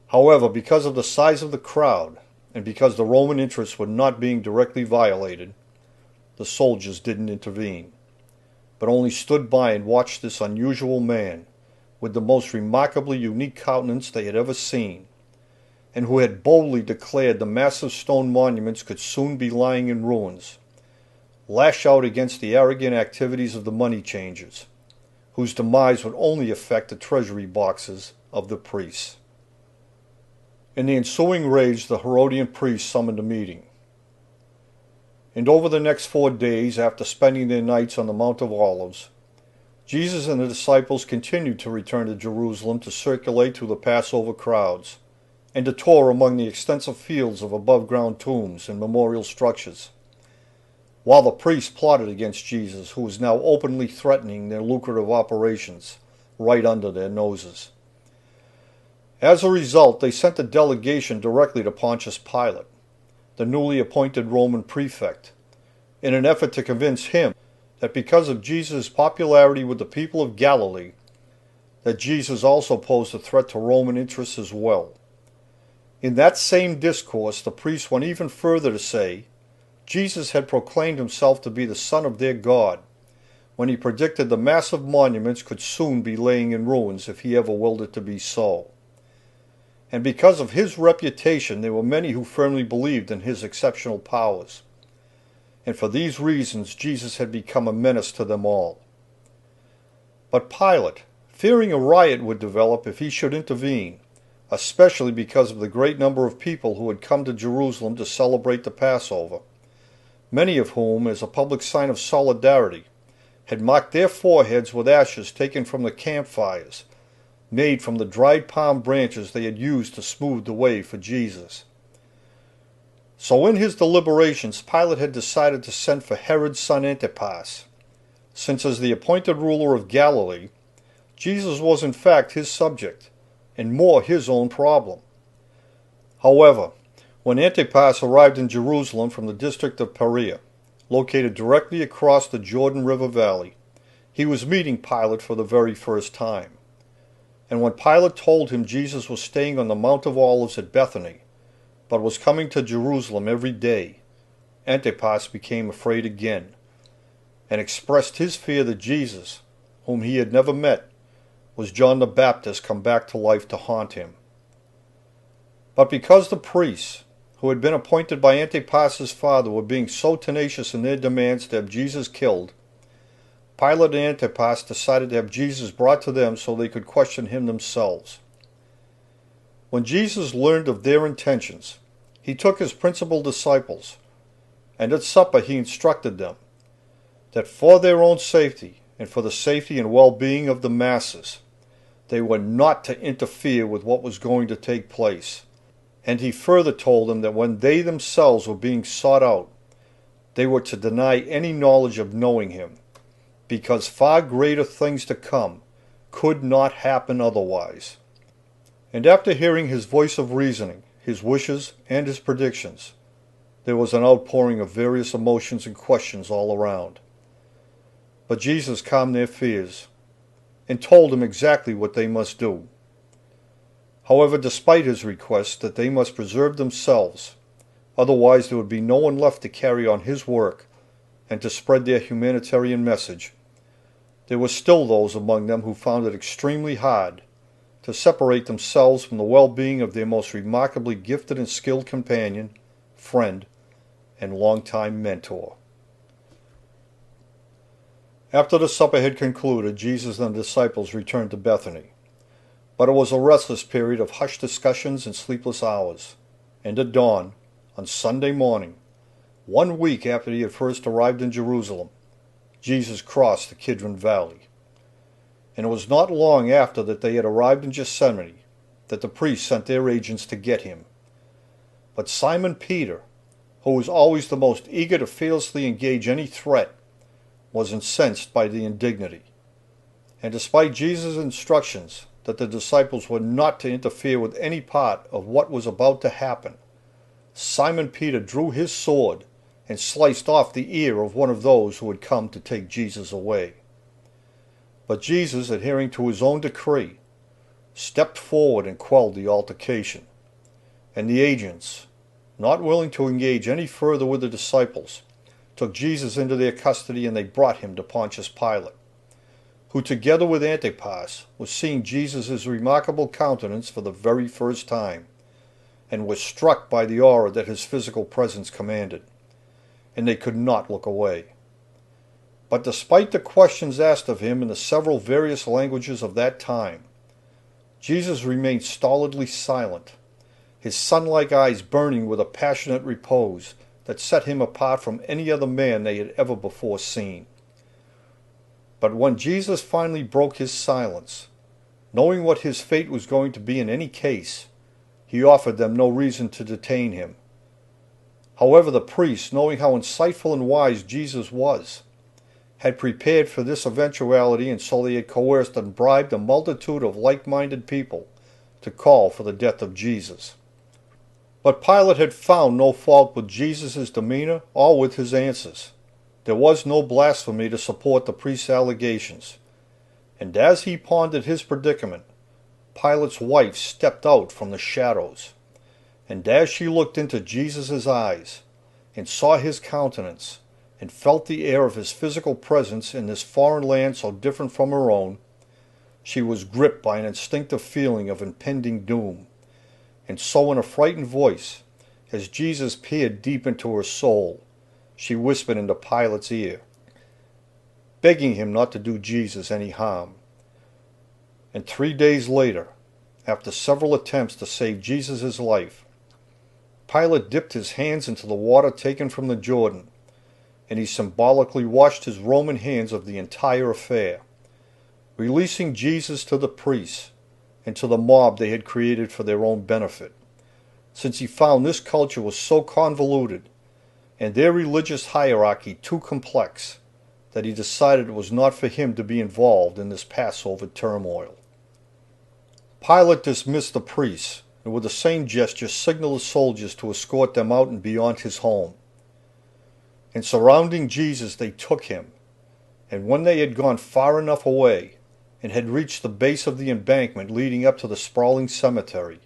However, because of the size of the crowd, and because the Roman interests were not being directly violated, the soldiers didn't intervene, but only stood by and watched this unusual man, with the most remarkably unique countenance they had ever seen, and who had boldly declared the massive stone monuments could soon be lying in ruins, lash out against the arrogant activities of the money changers, whose demise would only affect the treasury boxes of the priests. In the ensuing rage, the Herodian priests summoned a meeting. And over the next 4 days, after spending their nights on the Mount of Olives, Jesus and the disciples continued to return to Jerusalem to circulate through the Passover crowds, and to tour among the extensive fields of above-ground tombs and memorial structures, while the priests plotted against Jesus, who was now openly threatening their lucrative operations right under their noses. As a result, they sent a delegation directly to Pontius Pilate, the newly appointed Roman prefect, in an effort to convince him that because of Jesus' popularity with the people of Galilee, that Jesus also posed a threat to Roman interests as well. In that same discourse, the priests went even further to say Jesus had proclaimed himself to be the Son of their God, when he predicted the massive monuments could soon be laying in ruins if he ever willed it to be so. And because of his reputation, there were many who firmly believed in his exceptional powers. And for these reasons, Jesus had become a menace to them all. But Pilate, fearing a riot would develop if he should intervene, especially because of the great number of people who had come to Jerusalem to celebrate the Passover, many of whom, as a public sign of solidarity, had marked their foreheads with ashes taken from the campfires, made from the dried palm branches they had used to smooth the way for Jesus. So in his deliberations, Pilate had decided to send for Herod's son Antipas, since as the appointed ruler of Galilee, Jesus was in fact his subject, and more his own problem. However, when Antipas arrived in Jerusalem from the district of Perea, located directly across the Jordan River Valley, he was meeting Pilate for the very first time. And when Pilate told him Jesus was staying on the Mount of Olives at Bethany, but was coming to Jerusalem every day, Antipas became afraid again, and expressed his fear that Jesus, whom he had never met, was John the Baptist come back to life to haunt him. But because the priests, who had been appointed by Antipas's father, were being so tenacious in their demands to have Jesus killed, Pilate and Antipas decided to have Jesus brought to them so they could question him themselves. When Jesus learned of their intentions, he took his principal disciples, and at supper he instructed them that for their own safety and for the safety and well-being of the masses, they were not to interfere with what was going to take place. And he further told them that when they themselves were being sought out, they were to deny any knowledge of knowing him, because far greater things to come could not happen otherwise. And after hearing his voice of reasoning, his wishes, and his predictions, there was an outpouring of various emotions and questions all around. But Jesus calmed their fears and told them exactly what they must do. However, despite his request that they must preserve themselves, otherwise there would be no one left to carry on his work and to spread their humanitarian message, there were still those among them who found it extremely hard to separate themselves from the well-being of their most remarkably gifted and skilled companion, friend, and longtime mentor. After the supper had concluded, Jesus and the disciples returned to Bethany. But it was a restless period of hushed discussions and sleepless hours. And at dawn, on Sunday morning, 1 week after he had first arrived in Jerusalem, Jesus crossed the Kidron Valley. And it was not long after that they had arrived in Gethsemane that the priests sent their agents to get him. But Simon Peter, who was always the most eager to fearlessly engage any threat, was incensed by the indignity. And despite Jesus' instructions that the disciples were not to interfere with any part of what was about to happen, Simon Peter drew his sword and sliced off the ear of one of those who had come to take Jesus away. But Jesus, adhering to his own decree, stepped forward and quelled the altercation. And the agents, not willing to engage any further with the disciples, took Jesus into their custody, and they brought him to Pontius Pilate, who together with Antipas was seeing Jesus' remarkable countenance for the very first time, and was struck by the aura that his physical presence commanded, and they could not look away. But despite the questions asked of him in the several various languages of that time, Jesus remained stolidly silent, his sun-like eyes burning with a passionate repose that set him apart from any other man they had ever before seen. But when Jesus finally broke his silence, knowing what his fate was going to be in any case, he offered them no reason to detain him. However, the priests, knowing how insightful and wise Jesus was, had prepared for this eventuality, and so they had coerced and bribed a multitude of like-minded people to call for the death of Jesus. But Pilate had found no fault with Jesus' demeanor or with his answers. There was no blasphemy to support the priest's allegations. And as he pondered his predicament, Pilate's wife stepped out from the shadows. And as she looked into Jesus' eyes, and saw his countenance, and felt the air of his physical presence in this foreign land so different from her own, she was gripped by an instinctive feeling of impending doom. And so in a frightened voice, as Jesus peered deep into her soul, she whispered into Pilate's ear, begging him not to do Jesus any harm. And 3 days later, after several attempts to save Jesus' life, Pilate dipped his hands into the water taken from the Jordan, and he symbolically washed his Roman hands of the entire affair, releasing Jesus to the priests and to the mob they had created for their own benefit, since he found this culture was so convoluted and their religious hierarchy too complex that he decided it was not for him to be involved in this Passover turmoil. Pilate dismissed the priests, and with the same gesture signaled the soldiers to escort them out and beyond his home. And surrounding Jesus they took him, and when they had gone far enough away, and had reached the base of the embankment leading up to the sprawling cemetery,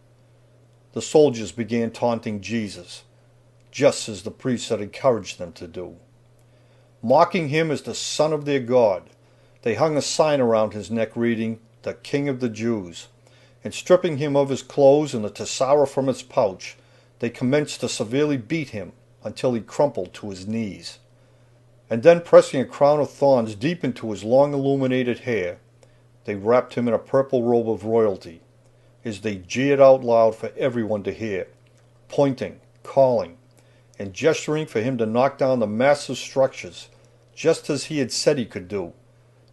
the soldiers began taunting Jesus, just as the priests had encouraged them to do. Mocking him as the son of their God, they hung a sign around his neck reading, "The King of the Jews," and stripping him of his clothes and the tessera from its pouch, they commenced to severely beat him until he crumpled to his knees. And then, pressing a crown of thorns deep into his long illuminated hair, they wrapped him in a purple robe of royalty, as they jeered out loud for everyone to hear, pointing, calling, and gesturing for him to knock down the massive structures, just as he had said he could do,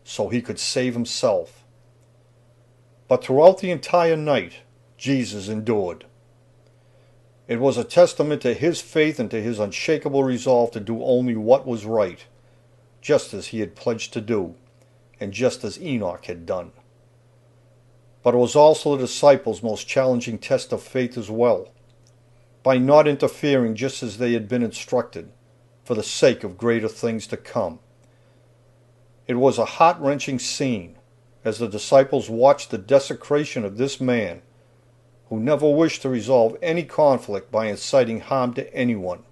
so he could save himself. But throughout the entire night, Jesus endured. It was a testament to his faith and to his unshakable resolve to do only what was right, just as he had pledged to do, and just as Enoch had done. But it was also the disciples' most challenging test of faith as well, by not interfering just as they had been instructed, for the sake of greater things to come. It was a heart-wrenching scene as the disciples watched the desecration of this man, who never wished to resolve any conflict by inciting harm to anyone.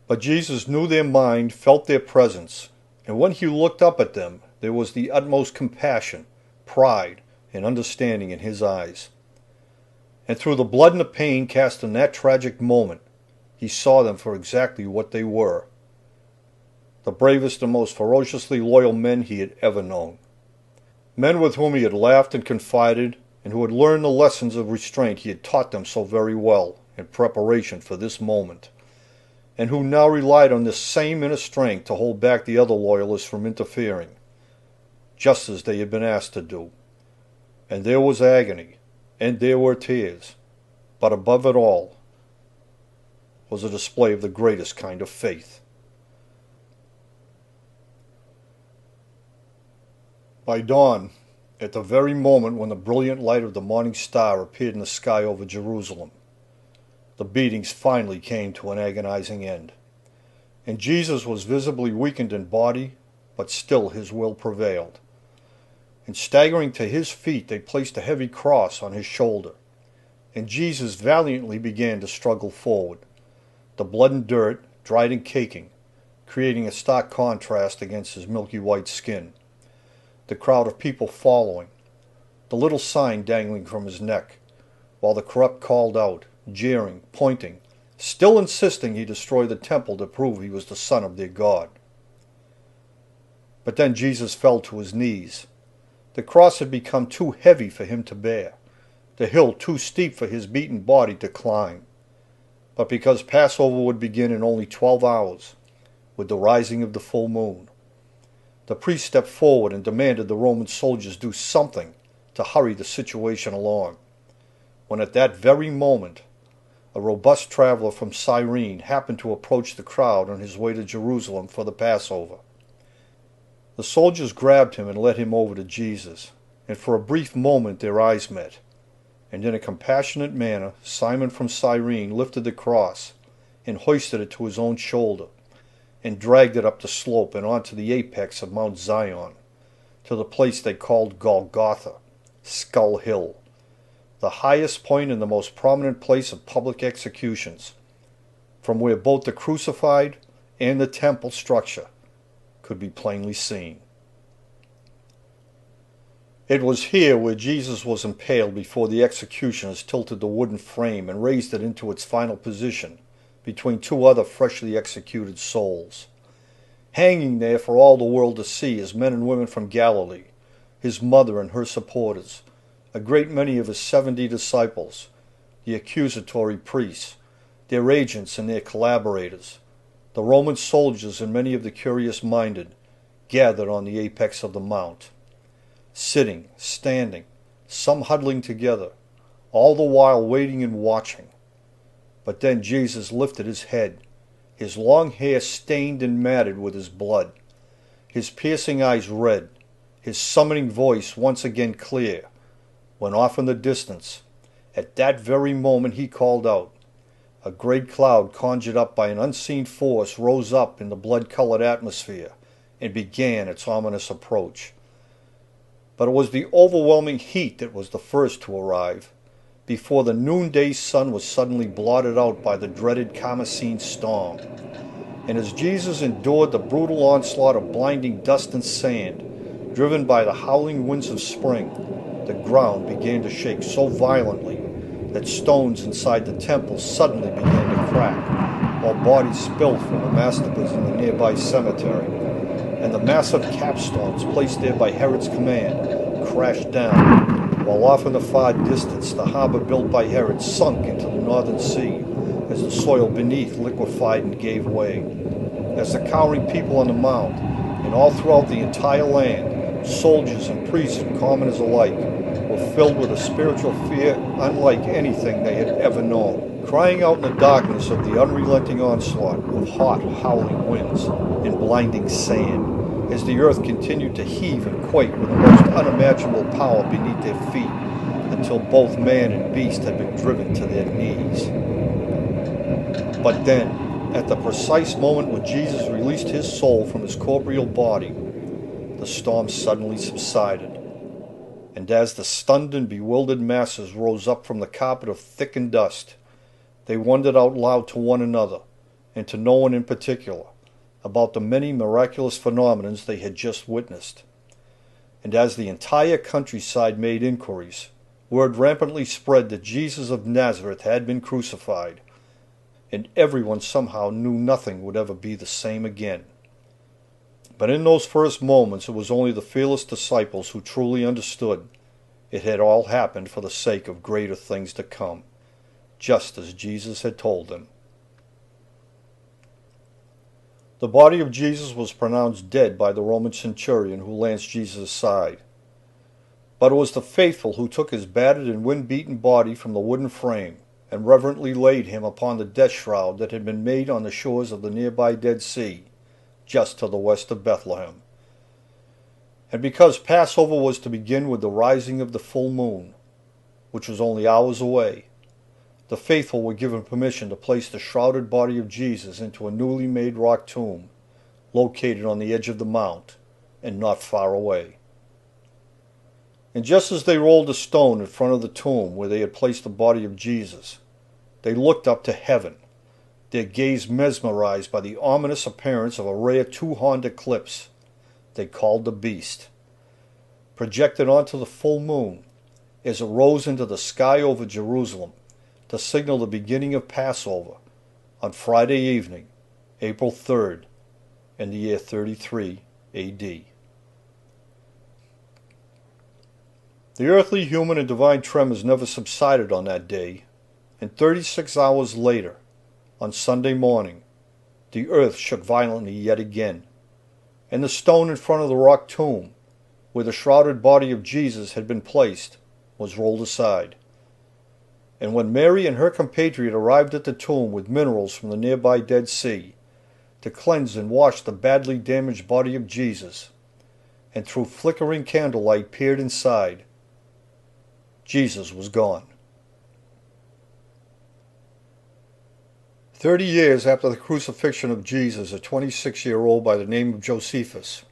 But Jesus knew their mind, felt their presence, and when he looked up at them, there was the utmost compassion, pride, and understanding in his eyes. And through the blood and the pain cast in that tragic moment, he saw them for exactly what they were: the bravest and most ferociously loyal men he had ever known. Men with whom he had laughed and confided, and who had learned the lessons of restraint he had taught them so very well in preparation for this moment, and who now relied on this same inner strength to hold back the other loyalists from interfering, just as they had been asked to do. And there was agony, and there were tears, but above it all was a display of the greatest kind of faith. By dawn, at the very moment when the brilliant light of the morning star appeared in the sky over Jerusalem, the beatings finally came to an agonizing end, and Jesus was visibly weakened in body, but still his will prevailed. And staggering to his feet, they placed a heavy cross on his shoulder, and Jesus valiantly began to struggle forward, the blood and dirt, dried and caking, creating a stark contrast against his milky white skin. The crowd of people following, the little sign dangling from his neck, while the corrupt called out, jeering, pointing, still insisting he destroy the temple to prove he was the son of their God. But then Jesus fell to his knees. The cross had become too heavy for him to bear, the hill too steep for his beaten body to climb. But because Passover would begin in only 12 hours, with the rising of the full moon, the priest stepped forward and demanded the Roman soldiers do something to hurry the situation along, when at that very moment a robust traveler from Cyrene happened to approach the crowd on his way to Jerusalem for the Passover. The soldiers grabbed him and led him over to Jesus, and for a brief moment their eyes met, and in a compassionate manner Simon from Cyrene lifted the cross and hoisted it to his own shoulder, and dragged it up the slope and onto the apex of Mount Zion, to the place they called Golgotha, Skull Hill, the highest point and the most prominent place of public executions, from where both the crucified and the temple structure could be plainly seen. It was here where Jesus was impaled before the executioners tilted the wooden frame and raised it into its final position between two other freshly executed souls. Hanging there for all the world to see is men and women from Galilee, his mother and her supporters, a great many of his 70 disciples, the accusatory priests, their agents and their collaborators, the Roman soldiers and many of the curious-minded, gathered on the apex of the mount, sitting, standing, some huddling together, all the while waiting and watching. But then Jesus lifted his head, his long hair stained and matted with his blood, his piercing eyes red, his summoning voice once again clear, when off in the distance, at that very moment he called out, a great cloud conjured up by an unseen force rose up in the blood-colored atmosphere and began its ominous approach. But it was the overwhelming heat that was the first to arrive, before the noonday sun was suddenly blotted out by the dreaded Damascene storm. And as Jesus endured the brutal onslaught of blinding dust and sand, driven by the howling winds of spring, the ground began to shake so violently that stones inside the temple suddenly began to crack, while bodies spilled from the mastabas in the nearby cemetery, and the massive capstones placed there by Herod's command crashed down, while off in the far distance the harbor built by Herod sunk into the northern sea as the soil beneath liquefied and gave way. As the cowering people on the mount, and all throughout the entire land, soldiers and priests and commoners alike, were filled with a spiritual fear unlike anything they had ever known, crying out in the darkness of the unrelenting onslaught of hot, howling winds and blinding sand, as the earth continued to heave and quake with the most unimaginable power beneath their feet, until both man and beast had been driven to their knees. But then, at the precise moment when Jesus released his soul from his corporeal body, the storm suddenly subsided. And as the stunned and bewildered masses rose up from the carpet of thickened dust, they wondered out loud to one another, and to no one in particular, about the many miraculous phenomena they had just witnessed. And as the entire countryside made inquiries, word rampantly spread that Jesus of Nazareth had been crucified, and everyone somehow knew nothing would ever be the same again. But in those first moments it was only the fearless disciples who truly understood it had all happened for the sake of greater things to come, just as Jesus had told them. The body of Jesus was pronounced dead by the Roman centurion who lanced Jesus aside. But it was the faithful who took his battered and wind-beaten body from the wooden frame and reverently laid him upon the death shroud that had been made on the shores of the nearby Dead Sea, just to the west of Bethlehem. And because Passover was to begin with the rising of the full moon, which was only hours away, the faithful were given permission to place the shrouded body of Jesus into a newly made rock tomb located on the edge of the mount and not far away. And just as they rolled a stone in front of the tomb where they had placed the body of Jesus, they looked up to heaven, their gaze mesmerized by the ominous appearance of a rare two-horned eclipse they called the Beast, projected onto the full moon as it rose into the sky over Jerusalem to signal the beginning of Passover on Friday evening, April 3rd, in the year 33 A.D. The earthly, human, and divine tremors never subsided on that day, and 36 hours later, on Sunday morning, the earth shook violently yet again, and the stone in front of the rock tomb, where the shrouded body of Jesus had been placed, was rolled aside. And when Mary and her compatriot arrived at the tomb with minerals from the nearby Dead Sea, to cleanse and wash the badly damaged body of Jesus, and through flickering candlelight peered inside, Jesus was gone. 30 years after the crucifixion of Jesus, a 26-year-old by the name of Josephus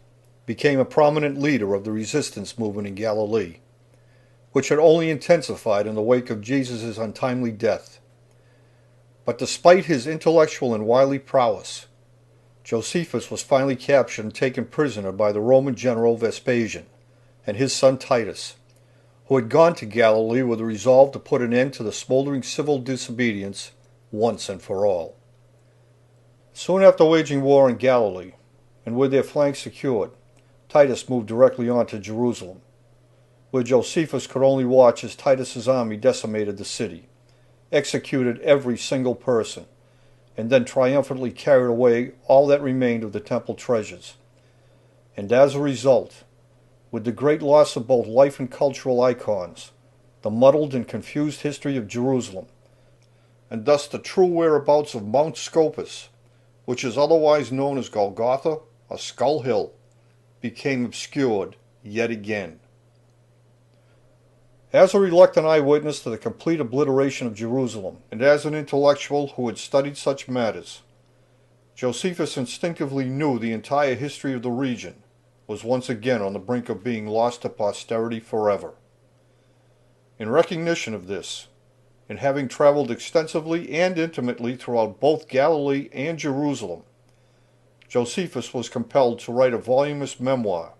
became a prominent leader of the resistance movement in Galilee, which had only intensified in the wake of Jesus' untimely death. But despite his intellectual and wily prowess, Josephus was finally captured and taken prisoner by the Roman general Vespasian and his son Titus, who had gone to Galilee with a resolve to put an end to the smoldering civil disobedience once and for all. Soon after waging war in Galilee, and with their flanks secured, Titus moved directly on to Jerusalem, where Josephus could only watch as Titus's army decimated the city, executed every single person, and then triumphantly carried away all that remained of the temple treasures. And as a result, with the great loss of both life and cultural icons, the muddled and confused history of Jerusalem, and thus the true whereabouts of Mount Scopus, which is otherwise known as Golgotha or Skull Hill, became obscured yet again. As a reluctant eyewitness to the complete obliteration of Jerusalem, and as an intellectual who had studied such matters, Josephus instinctively knew the entire history of the region was once again on the brink of being lost to posterity forever. In recognition of this, and having traveled extensively and intimately throughout both Galilee and Jerusalem, Josephus was compelled to write a voluminous memoir,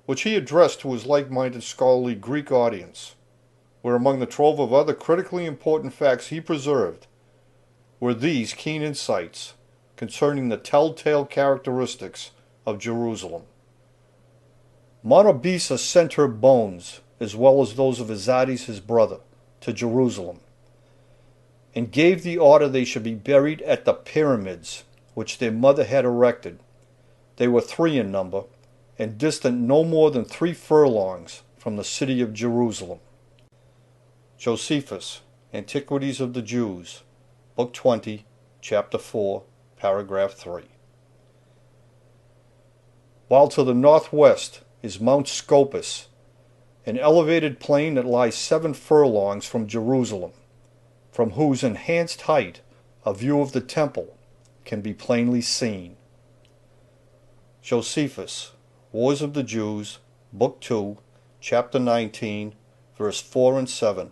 which he addressed to his like-minded scholarly Greek audience, where among the trove of other critically important facts he preserved were these keen insights concerning the telltale characteristics of Jerusalem. Monobisa sent her bones, as well as those of Azadis his brother, to Jerusalem, and gave the order they should be buried at the pyramids which their mother had erected. They were 3 in number, and distant no more than 3 furlongs from the city of Jerusalem. Josephus, Antiquities of the Jews, Book 20, Chapter 4, Paragraph 3. While to the northwest is Mount Scopus, an elevated plain that lies 7 furlongs from Jerusalem, from whose enhanced height a view of the temple can be plainly seen. Josephus, Wars of the Jews, Book 2, Chapter 19, verse 4 and 7,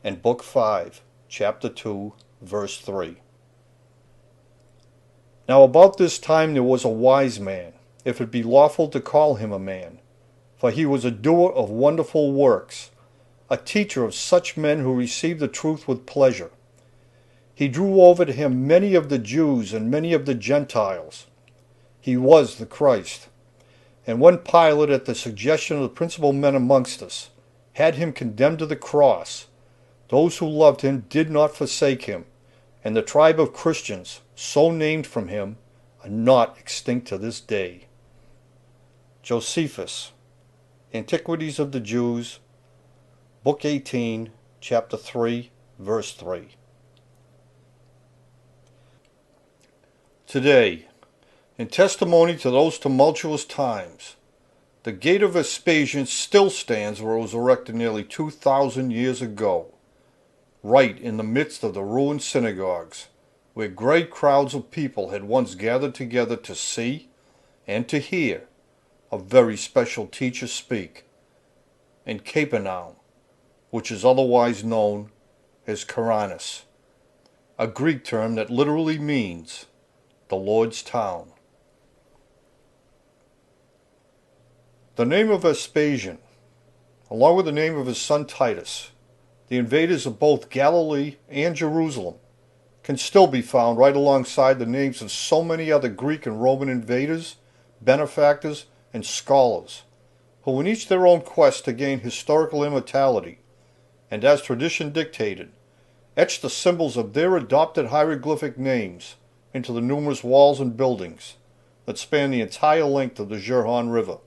and Book 5, Chapter 2, verse 3. Now about this time there was a wise man, if it be lawful to call him a man, for he was a doer of wonderful works, a teacher of such men who received the truth with pleasure. He drew over to him many of the Jews and many of the Gentiles. He was the Christ. And when Pilate, at the suggestion of the principal men amongst us, had him condemned to the cross, those who loved him did not forsake him, and the tribe of Christians, so named from him, are not extinct to this day. Josephus, Antiquities of the Jews, Book 18, Chapter 3, verse 3. Today, in testimony to those tumultuous times, the gate of Vespasian still stands where it was erected nearly 2,000 years ago, right in the midst of the ruined synagogues, where great crowds of people had once gathered together to see and to hear a very special teacher speak, and Capernaum, which is otherwise known as Karanis, a Greek term that literally means the Lord's town. The name of Vespasian, along with the name of his son Titus, the invaders of both Galilee and Jerusalem, can still be found right alongside the names of so many other Greek and Roman invaders, benefactors, and scholars, who in each their own quest to gain historical immortality, and as tradition dictated, etched the symbols of their adopted hieroglyphic names into the numerous walls and buildings that span the entire length of the Jurhan River,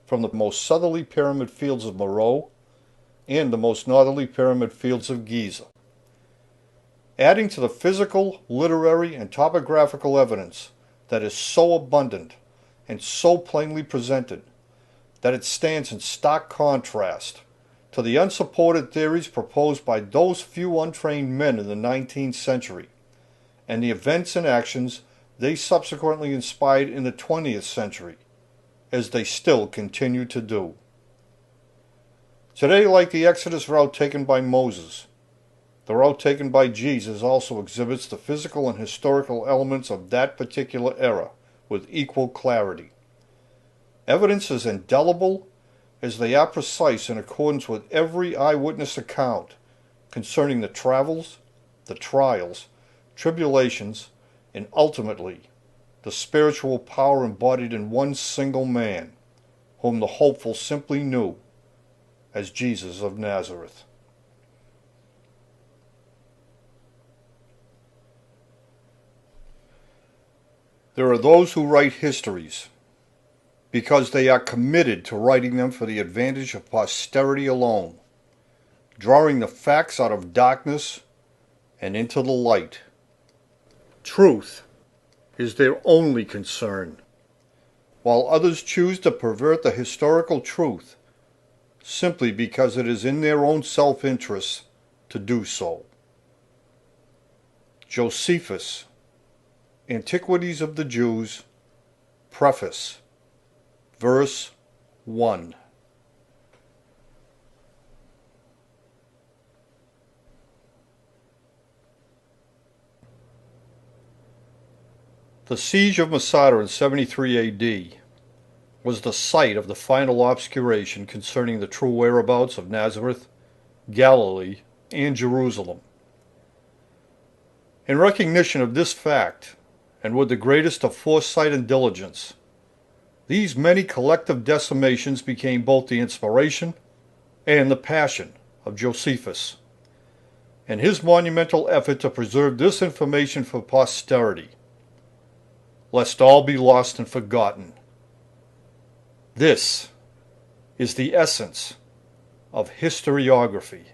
from the most southerly pyramid fields of Morocco and the most northerly pyramid fields of Giza. Adding to the physical, literary, and topographical evidence that is so abundant and so plainly presented that it stands in stark contrast to the unsupported theories proposed by those few untrained men in the 19th century, and the events and actions they subsequently inspired in the 20th century, as they still continue to do. Today, like the Exodus route taken by Moses, the route taken by Jesus also exhibits the physical and historical elements of that particular era with equal clarity. Evidence is indelible as they are precise in accordance with every eyewitness account concerning the travels, the trials, tribulations, and ultimately the spiritual power embodied in one single man, whom the hopeful simply knew as Jesus of Nazareth. There are those who write histories because they are committed to writing them for the advantage of posterity alone, drawing the facts out of darkness and into the light. Truth is their only concern, while others choose to pervert the historical truth simply because it is in their own self-interest to do so. Josephus, Antiquities of the Jews, Preface, Verse 1. The siege of Masada in 73 AD was the site of the final obscuration concerning the true whereabouts of Nazareth, Galilee, and Jerusalem. In recognition of this fact, and with the greatest of foresight and diligence, these many collective decimations became both the inspiration and the passion of Josephus, and his monumental effort to preserve this information for posterity, lest all be lost and forgotten. This is the essence of historiography.